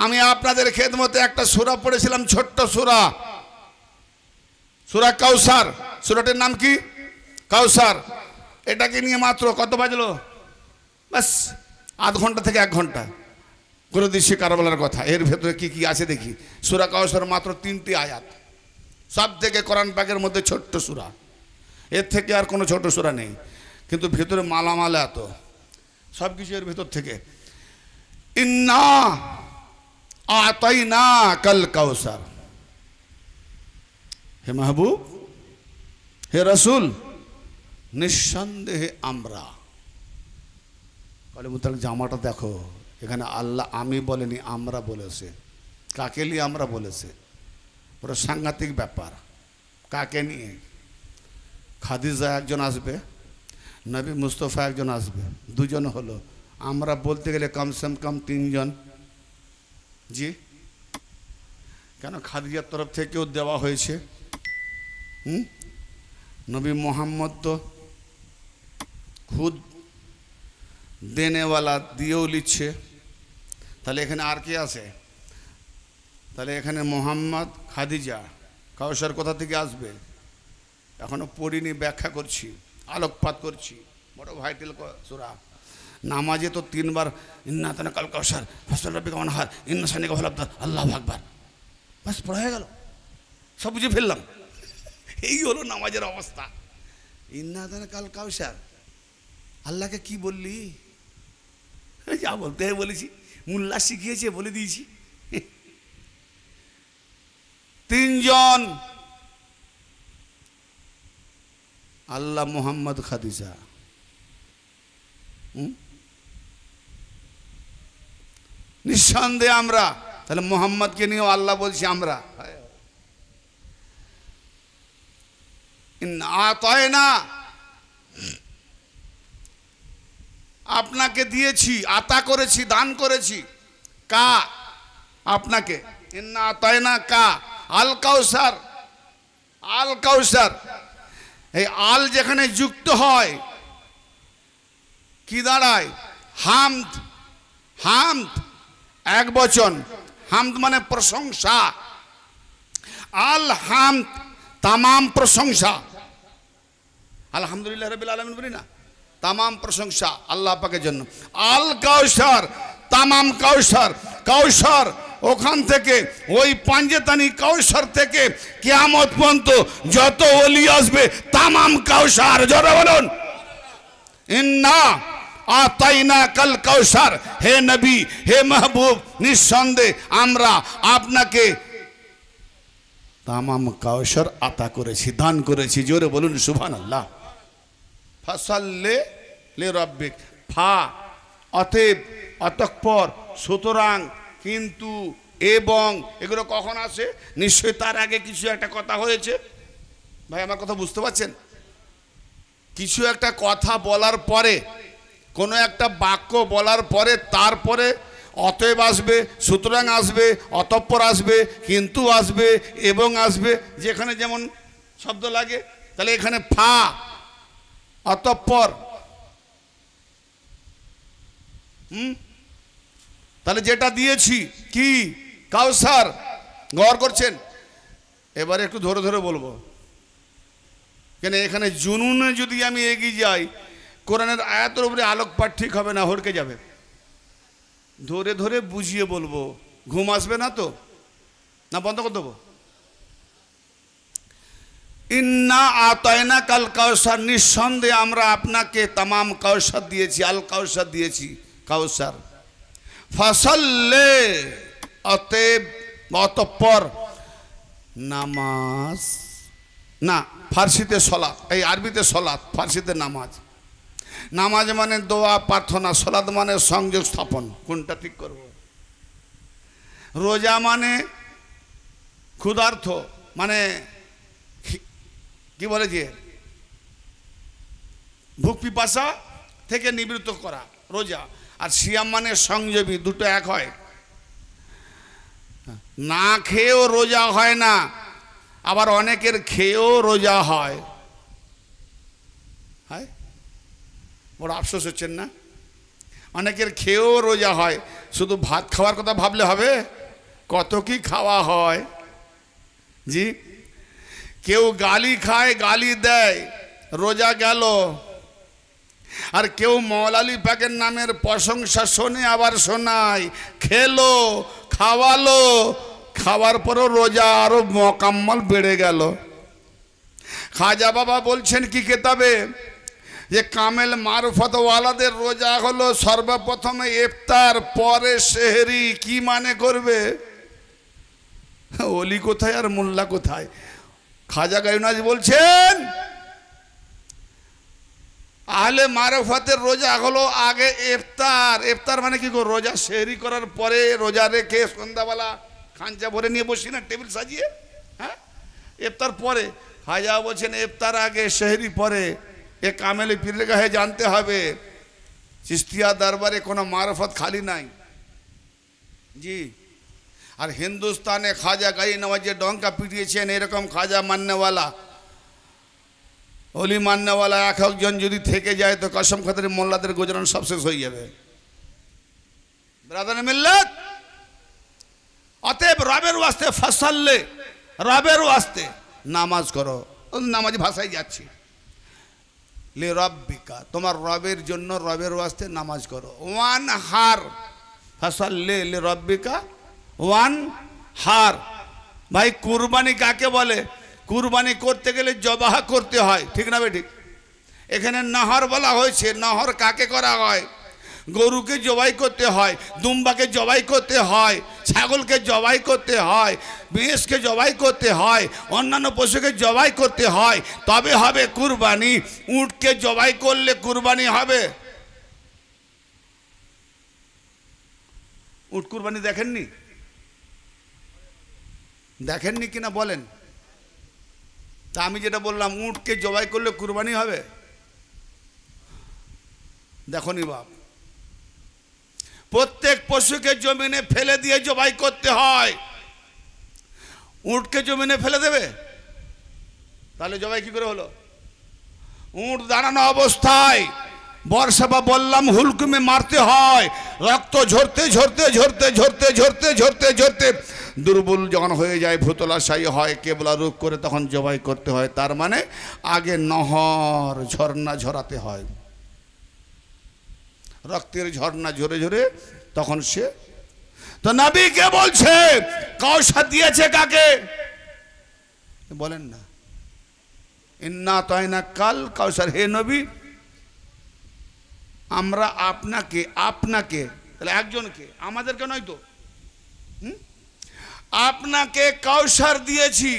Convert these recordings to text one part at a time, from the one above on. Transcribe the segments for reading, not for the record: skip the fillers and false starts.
আমি আপনাদের খেদমতে একটা সূরা পড়েছিলাম, ছোট্ট সূরা, সূরা কাউসার। সূরাটির নাম কি? কাউসার। এটাকে নিয়ে মাত্র কত বাজলো? বাস আধ ঘন্টা থেকে 1 ঘন্টা করে দিচ্ছি কারবালার কথা। এর ভেতরে কি কি আছে দেখি। সূরা কাউসার মাত্র 3টি আয়াত, সব থেকে কোরআন পাকের মধ্যে ছোট্ট সূরা, এর থেকে আর কোনো ছোট সূরা নেই, কিন্তু ভেতরে মালামাল এত, সব কিছু এর ভেতর থেকে। ইন্না আতাইনা কাল কাউসার, হে মাহবুব, হে রসুল, নিঃসন্দেহে আমরা। কালিমুতাল জামাটা দেখো, এখানে আল্লাহ আমি বলেনি, আমরা বলেছে। কাকে নিয়ে আমরা বলেছে? পুরো সাংঘাতিক ব্যাপার। কাকে নিয়ে? খাদিজা একজন আসবে, নবী মুস্তফা একজন আসবে, 2 জন হলো। আমরা বলতে গেলে কমসে কম 3 জন। জি, কেন? খাদিজার তরফ থেকেও দেওয়া হয়েছে। নবী মোহাম্মদ তো খুদ দেনেওয়ালা, দিয়েও লিখছে। তাহলে এখানে আর কি আছে? তাহলে এখানে মোহাম্মদ, খাদিজা, কাউসার কোথা থেকে আসবে? এখনো পড়িনি, ব্যাখ্যা করছি, আলোকপাত করছি। বড় ভাইটাল সূরা। নামাজে তো 3 বার ইন্না আতাইনা কাল কাউসার ফাসল রাব্বিকা ওয়ানহার ইন্না শানিকা হুয়াল আবতার, আল্লাহু আকবার, বাস পড়া হয়ে গেল, সব বুঝে ফেললাম। এই হলো নামাজের অবস্থা। ইন্না আতাইনা কাল কাউসার, আল্লাহকে কি বললি? যা বলতে হয় বলেছি, মুল্লা শিখিয়েছে বলে দিয়েছি। 3 জন, আল্লাহ, মোহাম্মদ, খাদিজা। নিঃসন্দেহে আমরা। তাহলে মোহাম্মদকে নিয়েও আল্লাহ বলছি আমরা। আতাইনা, আপনাকে দিয়েছি, আতা করেছি, দান করেছি। কা? আপনাকে। ইন্না আতাইনা কা আল কাউসার। আল কাউসার, এই আল যেখানে যুক্ত হয় কি দাঁড়ায়? হামদ। হামদ এক বচন, হামদ মানে প্রশংসা। আল হামদ, তামাম প্রশংসা। আলহামদুলিল্লাহ রাব্বিল আলামিন বলি না, তামাম প্রশংসা আল্লাহ পাকের জন্য। আল কাউসার, তামাম কাউসার। কাউসার ওখান থেকে, ওই পাঞ্জেতানি কাউসার থেকে কিয়ামত পর্যন্ত যত ওলি আসবে, তামাম কাউসার। জোরে বলুন ইন্না আতাইনা কাল কাউসার। হে নবী, হে মাহবুব, নিঃসন্দেহে আমরা আপনাকে তামাম কাউসার আতা করেছি, দান করেছি। জোরে বলুন সুবহানাল্লাহ। ফাসাল্লি লিরাব্বিক। ফা অতএব, অতঃপর, সুতরাং, কিন্তু, এবং, এগুলো কখন আসে? নিশ্চয়ই তার আগে কিছু একটা কথা হয়েছে। ভাই আমার কথা বুঝতে পারছেন? কিছু একটা কথা বলার পরে, কোনো একটা বাক্য বলার পরে, তারপরে অতএব আসবে, সুতরাং আসবে, অতঃপর আসবে, কিন্তু আসবে, এবং আসবে, যেখানে যেমন শব্দ লাগে। তাহলে এখানে ফা, অতঃপর, তাহলে যেটা দিয়েছি কি? কাউসার। গৌর করছেন? এবারে একটু ধরে ধরে বলবো, কেন এখানে জুনুনে যদি আমি এগিয়ে যাই, কোরআনের আয়াতের উপরে আলোকপাত ঠিক হবে না, হড়কে যাবে। ধরে ধরে বুঝিয়ে বলবো, ঘুম আসবে না তো? না বন্ধ করে দেবো? ইন্না আতাইনা কাল কাউসার, নিঃসন্দেহে আমরা আপনাকে তামাম কাউসার দিয়েছি, আল কাউসার দিয়েছি, কাউসার। ফাসাল্লে, অতএব, অতঃপর, নামাজ না, ফার্সিতে সলাত, এই আরবিতে সলাত, ফার্সিতে নামাজ। নামাজ মানে দোয়া প্রার্থনা, সলাত মানে সংযোগ স্থাপন। কোনটা ঠিক করব? রোজা মানে ক্ষুধার্ত, মানে কি বলে যে ভুক পিপাসা থেকে নিবৃত্ত করা, রোজা। আর সিয়াম মানে সংযমী, দুটো এক হয়। না খেয়েও রোজা হয় না, আবার অনেকের খেয়েও রোজা হয়। বড় আফসোস হচ্ছেন না? অনেকের খেয়েও রোজা হয়, শুধু ভাত খাওয়ার কথা ভাবলে হবে? কত কি খাওয়া হয় জি। কেউ গালি খায়, গালি দেয়, রোজা গেল। আর কেউ মৌলালি পাকের নামের প্রশংসা শোনে, আবার শোনায়, খেলো, খাওয়ালো, খাওয়ার পরও রোজা আরো মোকাম্মল বেড়ে গেল। খাজা বাবা বলছেন কি কেতাবে, যে কামেল মারফতওয়ালাদের রোজা হলো সর্বপ্রথমে ইফতার, পরে সেহরি। কি মানে করবে? ওলি কোথায় আর মোল্লা কোথায়? খাজা গাইনাজ বলছেন আহলে মারফতের রোজা হলো আগে ইফতার। ইফতার মানে কি গো? রোজা সেহরি করার পরে রোজা রেখে সন্ধ্যাবেলা খাঞ্চা ভরে নিয়ে বসি না টেবিল সাজিয়ে, হ্যাঁ, ইফতার পরে। খাজা বলছেন ইফতার আগে, সেহরি পরে। এ কামেলে পীরের কাছে জানতে হবে, চিস্তিয়া দরবারে কোনো মারফত খালি নাই জি। আর হিন্দুস্তানে খাজা গাই নওয়াজ যে ডঙ্কা পিটিয়েছেন, এরকম খাজা মান্যওয়ালা, অলি মান্যওয়ালা এক একজন যদি থেকে যায় তো কসম খাতির মোল্লাদের গুজরান সব শেষ হয়ে যাবে। ব্রাদার মিল্লাত, অতএব রবের ওয়াস্তে ফসল্লে, রবের ওয়াস্তে নামাজ করো। নামাজ ভাষায় যাচ্ছি, লে রব্বিকা, তোমার রবের জন্য, রবের ওয়াস্তে নামাজ করো। ওয়ান হার ফসল্লে লে রব্বিকা ওয়ান হার। ভাই কুরবানি কাকে বলে? কুরবানি করতে গেলে জবাহ করতে হয়, ঠিক না বেঠিক? এখানে নহর বলা হয়েছে। নহর কাকে করা হয়? গরুকে জবাই করতে হয়, দুম্বাকে জবাই করতে হয়, ছাগলকে জবাই করতে হয়, ভেঁসকে জবাই করতে হয়, অন্যান্য পশুকে জবাই করতে হয়, তবে হবে কুরবানি। উটকে জবাই করলে কুরবানি হবে? উট কুরবানি দেখেননি? দেখেননি কিনা বলেন? তা আমি যেটা বললাম, উটকে জবাই করলে কুরবানি হবে? দেখনি বাপ, প্রত্যেক পশুকে জমিনে ফেলে দিয়ে জবাই করতে হয়। উটকে জমিনে ফেলে দেবে? তাহলে জবাই কি করে হলো? উট দাঁড়ানো অবস্থায় বর্ষা বা বললাম হুলকুমে মারতে হয়, রক্ত ঝরতে ঝরতে ঝরতে ঝরতে ঝরতে ঝরতে ঝরতে দুর্বল যখন হয়ে যায়, ভূতলাশায়ী হয়, কেবলা রূপ করে তখন জবাই করতে হয়। তার মানে আগে নহর, ঝর্ণা ঝরাতে হয়, রক্তের ঝর্ণা ঝরে ঝরে তখন সে। তো নবী কে বলছে কাউসার দিয়েছে কাকে? বলেন না, ইন্না তাইনা কাল কাউসার। হে নবী, আমরা আপনাকে, আপনাকে তাহলে একজনকে, আমাদেরকে নয় তো, আপনাকে কাউসার দিয়েছি।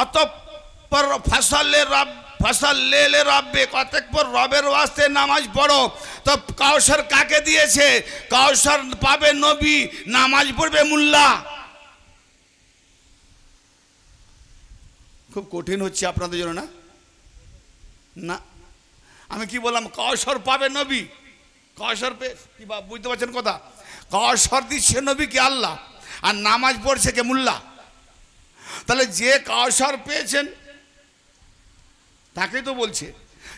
অতঃপর ফসলে রব, ফসলে রব্বে, অতঃপর রবের ওয়াস্তে নামাজ পড়ো। তো কাউসার কাকে দিয়েছে? কাউসার পাবে নবী, নামাজ পড়বে মোল্লা। খুব কঠিন হচ্ছে আপনাদের জন্য না? না, আমি কি বললাম? কাউসার পাবে নবী, কাউসার পে কি বা বুঝতে পারছেন কথা? কাউসার দিচ্ছে নবী কি আল্লাহ, আর নামাজ পড়ছে কে? মোল্লা। তাহলে যে কাউসার পেয়েছেন তাকেই তো বলছে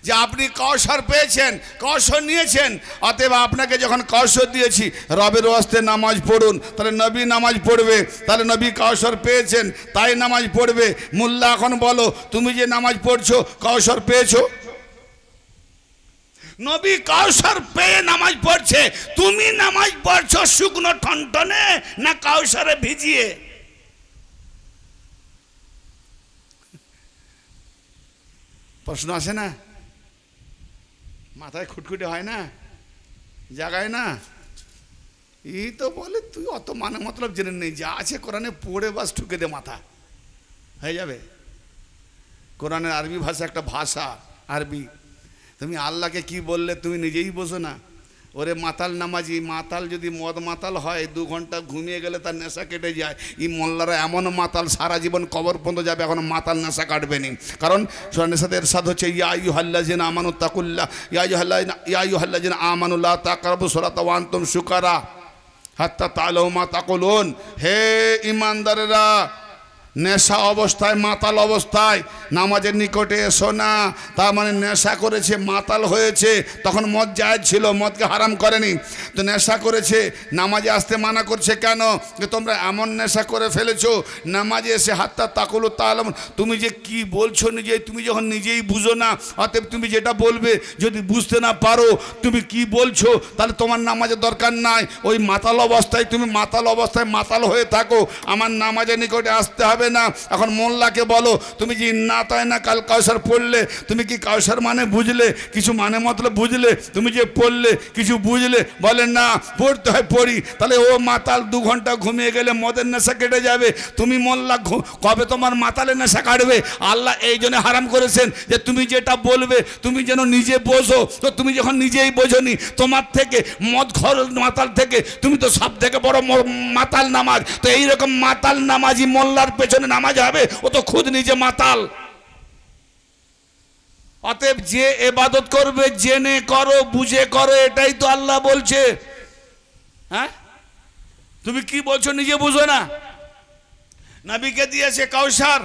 যে আপনি কাউসার পেয়েছেন, কাউসার নিয়েছেন, অতএব আপনাকে যখন কাউসার দিয়েছি রবের ওয়াস্তে নামাজ পড়ুন। তাহলে নবী নামাজ পড়বে, তাহলে নবী কাউসার পেয়েছেন তাই নামাজ পড়বে। মোল্লা এখন বলো, তুমি যে নামাজ পড়ছো কাউসার পেয়েছো? নবী কাউসার পেয়ে নামাজ পড়ছে, তুমি নামাজ পড়ছো শুকনো ঠনঠনে না কাউসারে ভিজিয়ে? প্রশ্ন আসে না? মাথায় খুটখুটে হয় না? জাগায় না? এই তো বলে তুই অত মানে মতলব জেনে নেই, যা আছে কোরআনে পড়ে বাস ঠুকে দে, মাথা হয়ে যাবে। কোরআনের আরবি ভাষা একটা ভাষা, আরবি। তুমি আল্লাহকে কি বললে তুমি নিজেই বোঝো না? ওরে মাতাল নামাজি, মাতাল যদি মদ মাতাল হয় 2 ঘন্টা ঘুমিয়ে গেলে তার নেশা কেটে যায়। এই মোল্লারা এমন মাতাল সারা জীবন কবর পর্যন্ত যাবে, এখন মাতাল নেশা কাটবে নি। কারণ কোরআনের সাথে ইরশাদ হচ্ছে ইয়া আইয়ুহাল্লাযিনা আমানু তাকুল্লাহ, ইয়া আইয়ুহাল্লাযিনা আমানু লা তাকরাবুস সালাতা ওয়া আনতুম সুকারা হাত্তা তাআলামু মা তাকুলুন। হে ঈমানদারেরা, নেশা অবস্থায়, মাতাল অবস্থায় নামাজের নিকটে এসো না। তার মানে নেশা করেছে, মাতাল হয়েছে, তখন মদ জায়েজ ছিল, মদকে হারাম করেনি, তো নেশা করেছে, নামাজে আসতে মানা করছে কেন? যে তোমরা এমন নেশা করে ফেলেছো, নামাজে এসে হাত্তা তাকুলু তাআলাম, তুমি যে কি বলছো নিজে, তুমি যখন নিজেই বুঝো না, অতএব তুমি যেটা বলবে যদি বুঝতে না পারো তুমি কি বলছো, তাহলে তোমার নামাজের দরকার নাই। ওই মাতাল অবস্থায়, তুমি মাতাল অবস্থায় মাতাল হয়ে থাকো, আমার নামাজের নিকটে আসতে হবে না। এখন মোল্লাকে বলো, তুমি যে ইন্না আতাইনা কাল কাউসার পড়লে, তুমি কি কাউসার মানে বুঝলে? কিছু মানে মতলব বুঝলে? তুমি যে পড়লে কিছু বুঝলে? বলে না, পড়তে হয়, পড়ি। তাহলে ও মাতাল 2 ঘন্টা ঘুমিয়ে গেলে মদের নেশা কেটে যাবে। তুমি মোল্লা কবে তোমার মাতালের নেশা কাটবে? আল্লাহ এই জন্য হারাম করেছেন যে তুমি যেটা বলবে তুমি যেন নিজে বোঝো। তো তুমি যখন নিজেই বোঝোনি, তোমার থেকে মদ ঘর মাতাল থেকে তুমি তো সব থেকে বড় মাতাল নামাজ। তো এইরকম মাতাল নামাজি মোল্লার পেছনে নামাজ হবে? ও তো খুদ নিজে মাতাল। অতএব যে ইবাদত করবে জেনে করো, বুঝে করো, এটাই তো আল্লাহ বলছে। হ্যাঁ, তুমি কি বলছো নিজে বুঝো না? নবীকে দিয়েছে কাউসার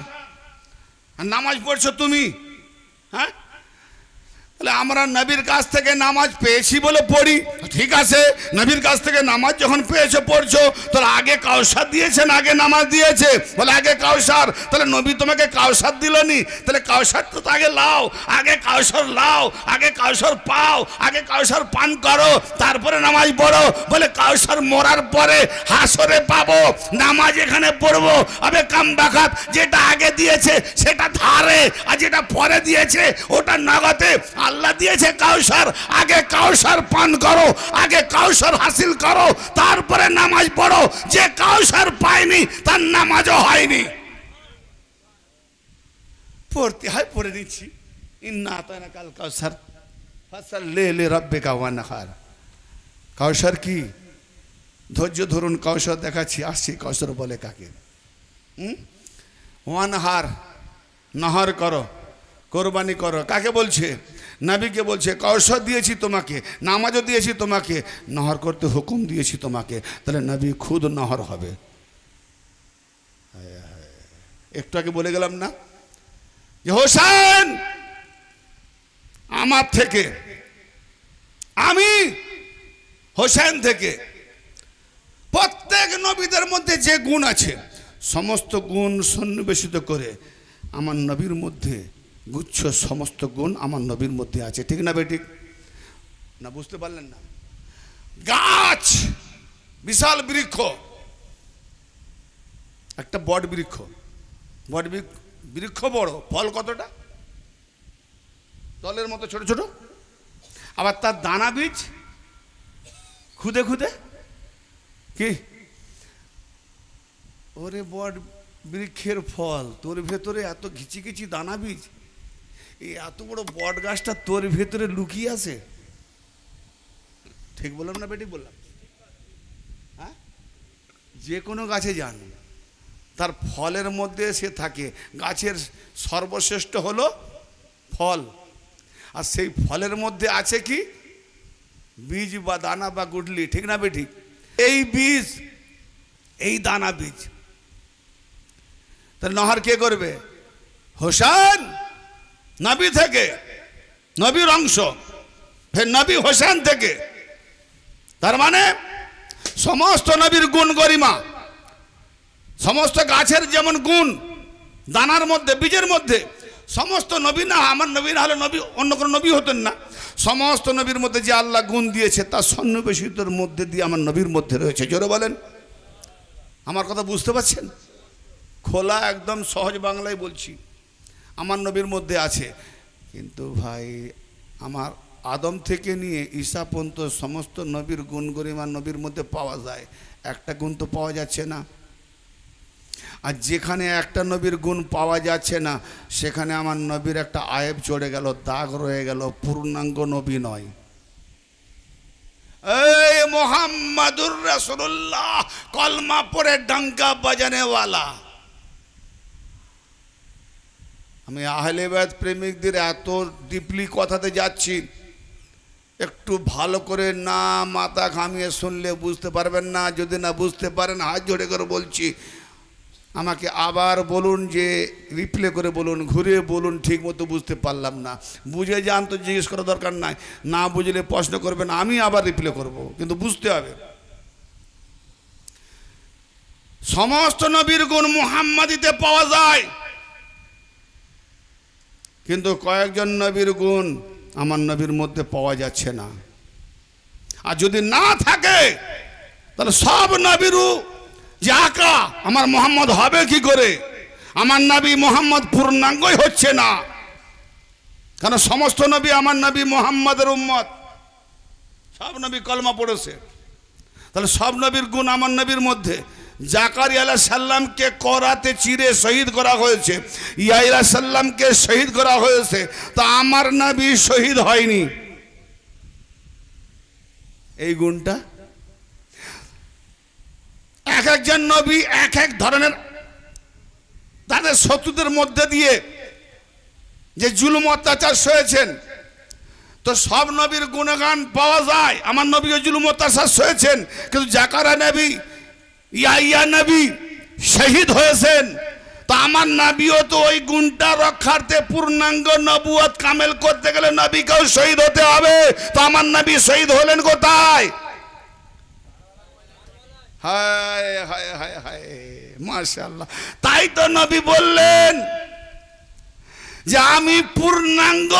আর নামাজ পড়ছো তুমি। হ্যাঁ, তাহলে আমরা নবীর কাছ থেকে নামাজ পেয়েছি বলে পড়ি, ঠিক আছে। নবীর কাছ থেকে নামাজ যখন পেয়েছো, পড়ছো, তাহলে আগে কাউসার দিয়েছেন, আগে নামাজ দিয়েছে? বলে আগে কাউসার। তাহলে নবী তোমাকে কাউসার দিলনি? তাহলে কাউসার তো আগে লাও, আগে কাউসার লাও, আগে কাউসার পাও, আগে কাউসার পান করো, তারপরে নামাজ পড়ো। বলে কাউসার মরার পরে হাসরে পাবো, নামাজ এখানে পড়বো। আবে কামবাখাত, যেটা আগে দিয়েছে সেটা ধারে, আর যেটা পরে দিয়েছে ওটা নগদে। আল্লাহ দিয়েছে কাউসার, আগে কাউসার পান করো, আগে কাউসার হাসিল করো, তারপরে নামাজ পড়ো। যে কাউসার পায়নি তার নামাজও হয়নি। পড়তে হয়, পড়ে দিচ্ছি। ইন্না আতাইনা কাল কাউসার ফাসাল্লি লিরাব্বিকা ওয়ানহার। কাউসার কি? ধৈর্য ধরুন, কাউসার দেখাচ্ছি, আসছি। কাউসার বলে কাকে? ওয়ানহার, নহর করো, কোরবানি করো। কাকে বলছে? নবীকে বলছে। কাউসার দিয়েছি তোমাকে, নামাজও দিয়েছি তোমাকে, নহর করতে হুকুম দিয়েছি তোমাকে। তাহলে নবী খুদ নহর হবে। একটু আগে বলে গেলাম না যে হোসেন আমার থেকে, আমি হোসেন থেকে। প্রত্যেক নবীদের মধ্যে যে গুণ আছে সমস্ত গুণ সন্নিবেশিত করে আমার নবীর মধ্যে গুচ্ছ সমস্ত গুণ আমার নবীর মধ্যে আছে। ঠিক না বেঠিক? না বুঝতে পারলেন না? গাছ, বিশাল বৃক্ষ, একটা বট বৃক্ষ, বট বৃক্ষ বড়, ফল কতটা? তলের মতো ছোট ছোট, আবার তার দানা বীজ খুদে খুদে। কি ওরে বট বৃক্ষের ফল, তোর ভেতরে এত ঘিচি ঘিচি দানা বীজ, এই এত বড় বট গাছটা তোর ভেতরে লুকিয়ে আছে। ঠিক বললাম না বেটি? বললাম। হ্যাঁ, যে কোনো গাছে যান, তার ফলের মধ্যে সে থাকে। গাছের সর্বশ্রেষ্ঠ হলো ফল, আর সেই ফলের মধ্যে আছে কি? বীজ বা দানা বা গুডলি। ঠিক না বেটি? এই বীজ, এই দানা বীজ। তাহলে নহর কে করবে? হোসেন নবী থেকে, নবীর অংশ, ফের নবী হোসেন থেকে। তার মানে সমস্ত নবীর গুণ গরিমা, সমস্ত গাছের যেমন গুণ দানার মধ্যে, বীজের মধ্যে, সমস্ত নবী না, আমার নবী না হলে নবী অন্য কোনো নবী হতেন না। সমস্ত নবীর মধ্যে যে আল্লাহ গুণ দিয়েছে তার সন্নিবেশিতর মধ্যে দিয়ে আমার নবীর মধ্যে রয়েছে। জোরে বলেন। আমার কথা বুঝতে পারছেন? খোলা একদম সহজ বাংলায় বলছি, আমার নবীর মধ্যে আছে। কিন্তু ভাই, আমার আদম থেকে নিয়ে ঈসা পর্যন্ত সমস্ত নবীর গুণ গরিমা নবীর মধ্যে পাওয়া যায়, একটা গুণ তো পাওয়া যাচ্ছে না। আর যেখানে একটা নবীর গুণ পাওয়া যাচ্ছে না সেখানে আমার নবীর একটা আয়েব চড়ে গেল, দাগ রয়ে গেল, পূর্ণাঙ্গ নবী নয়। এই মুহাম্মাদুর রাসূলুল্লাহ কলমা পড়ে ডঙ্কা বাজানেওয়ালা। আমি আহলে বায়াত প্রেমিকদের এত ডিপলি কথাতে যাচ্ছি, একটু ভালো করে না মাথা ঘামিয়ে শুনলে বুঝতে পারবেন না। যদি না বুঝতে পারেন হাত জোড়ে করে বলছি, আমাকে আবার বলুন, যে রিপ্লে করে বলুন, ঘুরে বলুন, ঠিক মতো বুঝতে পারলাম না। বুঝে যান তো জিজ্ঞেস করার দরকার নাই, না বুঝলে প্রশ্ন করবেন, আমি আবার রিপ্লে করব, কিন্তু বুঝতে হবে। সমস্ত নবীর গুণ মুহাম্মাদিতে পাওয়া যায়, কিন্তু কয়েকজন নবীর গুণ আমার নবীর মধ্যে পাওয়া যাচ্ছে না। আর যদি না থাকে তাহলে সব নবীরও যে আকা আমার মোহাম্মদ হবে কি করে? আমার নবী মোহাম্মদ পূর্ণাঙ্গই হচ্ছে না, কারণ সমস্ত নবী আমার নবী মোহাম্মদের উম্মত, সব নবী কলমা পড়েছে। তাহলে সব নবীর গুণ আমার নবীর মধ্যে। জাকারিয়া আলাইহিস সালামকে করাতে চিরে শহীদ করা হয়েছে, ইয়াহইয়া আলাইহিস সালামকে শহীদ করা হয়েছে, তা আমার নবী শহীদ হয়নি। এই গুণটা এক একজন নবী এক এক ধরনের তাদের শত্রুদের মধ্যে দিয়ে যে জুলুম অত্যাচার সয়েছেন, তো সব নবীর গুণগান পাওয়া যায়। আমার নবীও জুলুম অত্যাচার সয়েছেন, কিন্তু জাকারিয়া নবী ইয়াহইয়া নবী শহীদ হয়েছেন, তো আমার নবীও তো ওই গুণটা রক্ষার্থে পূর্ণাঙ্গ নবুয়ত কামেল করতে গেলে নবীকেও শহীদ হতে হবে। তো আমার নবী শহীদ হলেন কোথায়? হায় হায় হায় হায়, মাশাআল্লাহ। তাই তো নবী বললেন যে আমি পূর্ণাঙ্গ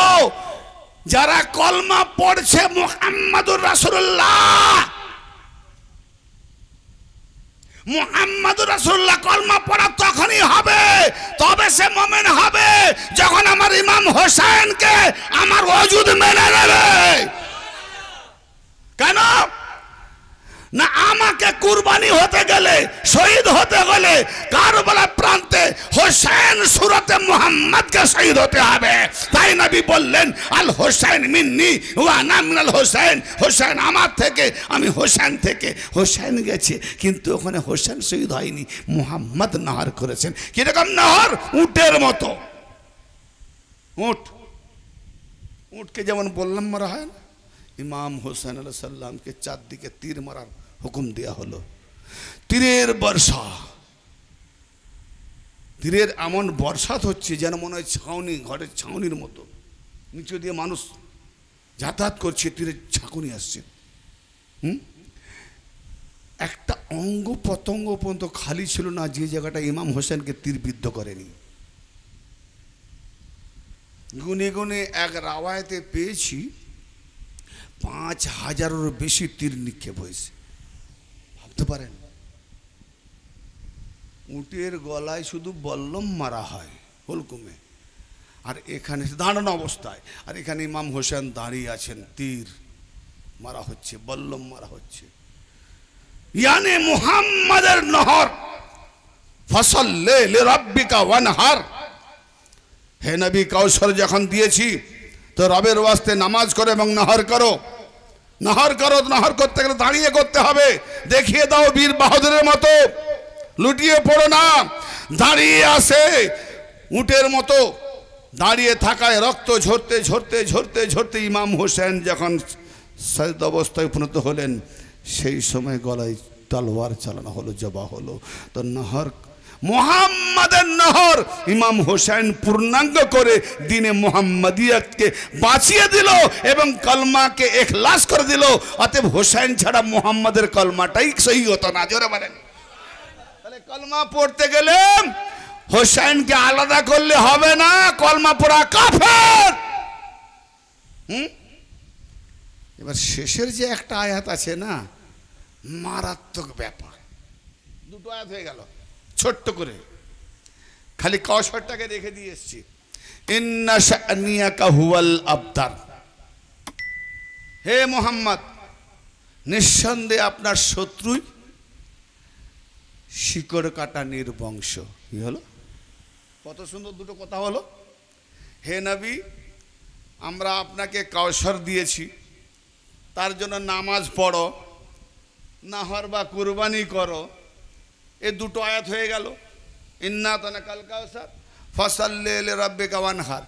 যারা কলমা পড়ছে মুহাম্মাদুর রাসূলুল্লাহ, মুহাম্মাদুর রাসূলুল্লাহ কলমা পড়া তখনই হবে, তবে সে মুমিন হবে যখন আমার ইমাম হোসেনকে আমার ওজুদ মেনে নেবে। কেন না? আমাকে কুরবানি হতে গেলে, শহীদ হতে গেলে কারবালা প্রান্তে হোসেন সুরতে মুহাম্মদকে শহীদ হতে হবে। তাই নবী বললেন আল হোসেন মিন্নি ওয়া আনা মিনাল হোসেন, হোসেন আমার থেকে, আমি হোসেন থেকে। হোসেন গেছে, কিন্তু ওখানে হোসেন শহীদ হয়নি, মুহাম্মদ নাহার করেছেন। কিরকম নাহার? উটের মতো। উটকে যেমন বললাম মারা হয় না, ইমাম হোসেন আলাইহিস সালামকে চারদিকে তীর মারার হুকুম দেওয়া হলো। তীরের বর্ষা, তীরের এমন বর্ষাত হচ্ছে যেন মনে হয় ছাউনি, ঘরের ছাউনির মতো, নিচে দিয়ে মানুষ যাতায়াত করছে, তীরের ঝাঁকুনি আসছে। একটা অঙ্গ প্রত্যঙ্গ পর্যন্ত খালি ছিল না যে জায়গাটা ইমাম হোসেনকে তীর বিদ্ধ করেনি। গুনে গুনে এক রাওয়ায়াতে পেয়েছি 5000-এরও বেশি তীর নিক্ষেপ হয়েছে। ভাবতে পারেন, উটের গলায় শুধু বল্লম মারা হয় হুলকুমে, আর এখানে দাঁড়ানো অবস্থায়, আর এখানে ইমাম হোসেন দাঁড়িয়ে আছেন, তীর মারা হচ্ছে, বল্লম মারা হচ্ছে। ইয়ানি মুহাম্মাদের নহর, ফসল্লি লিরাব্বিকা ওয়ানহার। হে নবী, কাউসার যখন দিয়েছি তো রবের ওয়াস্তে নামাজ করো এবং নহর করো। নহর করো, নহর করতে গেলে দাঁড়িয়ে করতে হবে। দেখিয়ে দাও বীর বাহাদুরের মতো, লুটিয়ে পড়ো না, দাঁড়িয়ে আসে উটের মতো। দাঁড়িয়ে থাকায় রক্ত ঝরতে ঝরতে ঝরতে ঝরতে ইমাম হোসেন যখন সাজদা অবস্থায় উপনীত হলেন, সেই সময় গলায় তলোয়ার চালানো হলো, জবা হলো। তো নহর, মুহাম্মাদের নহর ইমাম হোসেন পূর্ণাঙ্গ করে দিনে মুহাম্মাদিয়াতকে বাঁচিয়ে দিল এবং কলমাকে ইখলাস করে দিল। অতএব হোসেন ছাড়া মুহাম্মাদের কলমাটাই সহি হতো না। জোরে বলেন। তাহলে কলমা পড়তে গেলে হোসেনকে আলাদা করলে হবে না, কলমা পড়া কাফের। এবার শেষের যে একটা আয়াত আছে না, মারাত্মক ব্যাপার। দুটো আয়াত হয়ে গেল ছোট্ট করে, খালি কওসারটাকে রেখে দিয়ে এসছি। ইন্না শানিয়াকা হুয়াল আবতার। হে মুহাম্মদ, নিঃসন্দেহে আপনার শত্রুই শিকড় কাটা নির্বংশ। কি হলো? কত সুন্দর দুটো কথা হলো। হে নবী, আমরা আপনাকে কাউসার দিয়েছি, তার জন্য নামাজ পড়ো, নাহর বা কুরবানি করো। এ দুটো আয়াত হয়ে গেল। ইন্না আতানাকাল কাউসার ফসল্লি লিরাব্বিকা ওয়ানহার।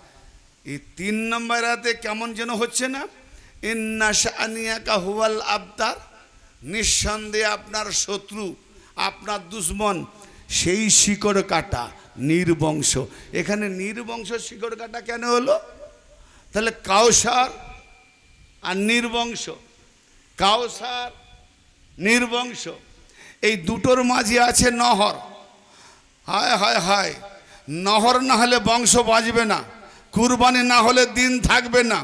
এই 3 নম্বর আয়াতে কেমন যেন হচ্ছে না, ইন্না শানিয়াকা হুয়াল আবতার। নিঃসন্দেহে আপনার শত্রু, আপনার দুশ্মন সেই শিকড় কাটা নির্বংশ। এখানে নির্বংশ শিকড় কাটা কেন হলো? তাহলে কাউসার আর নির্বংশ, কাউসার নির্বংশ, এই দুটোর মাঝে আছে নহর। হায় হায় হায়, নহর না হলে বংশ বাঁচবে না, কুরবানি না হলে দিন থাকবে না,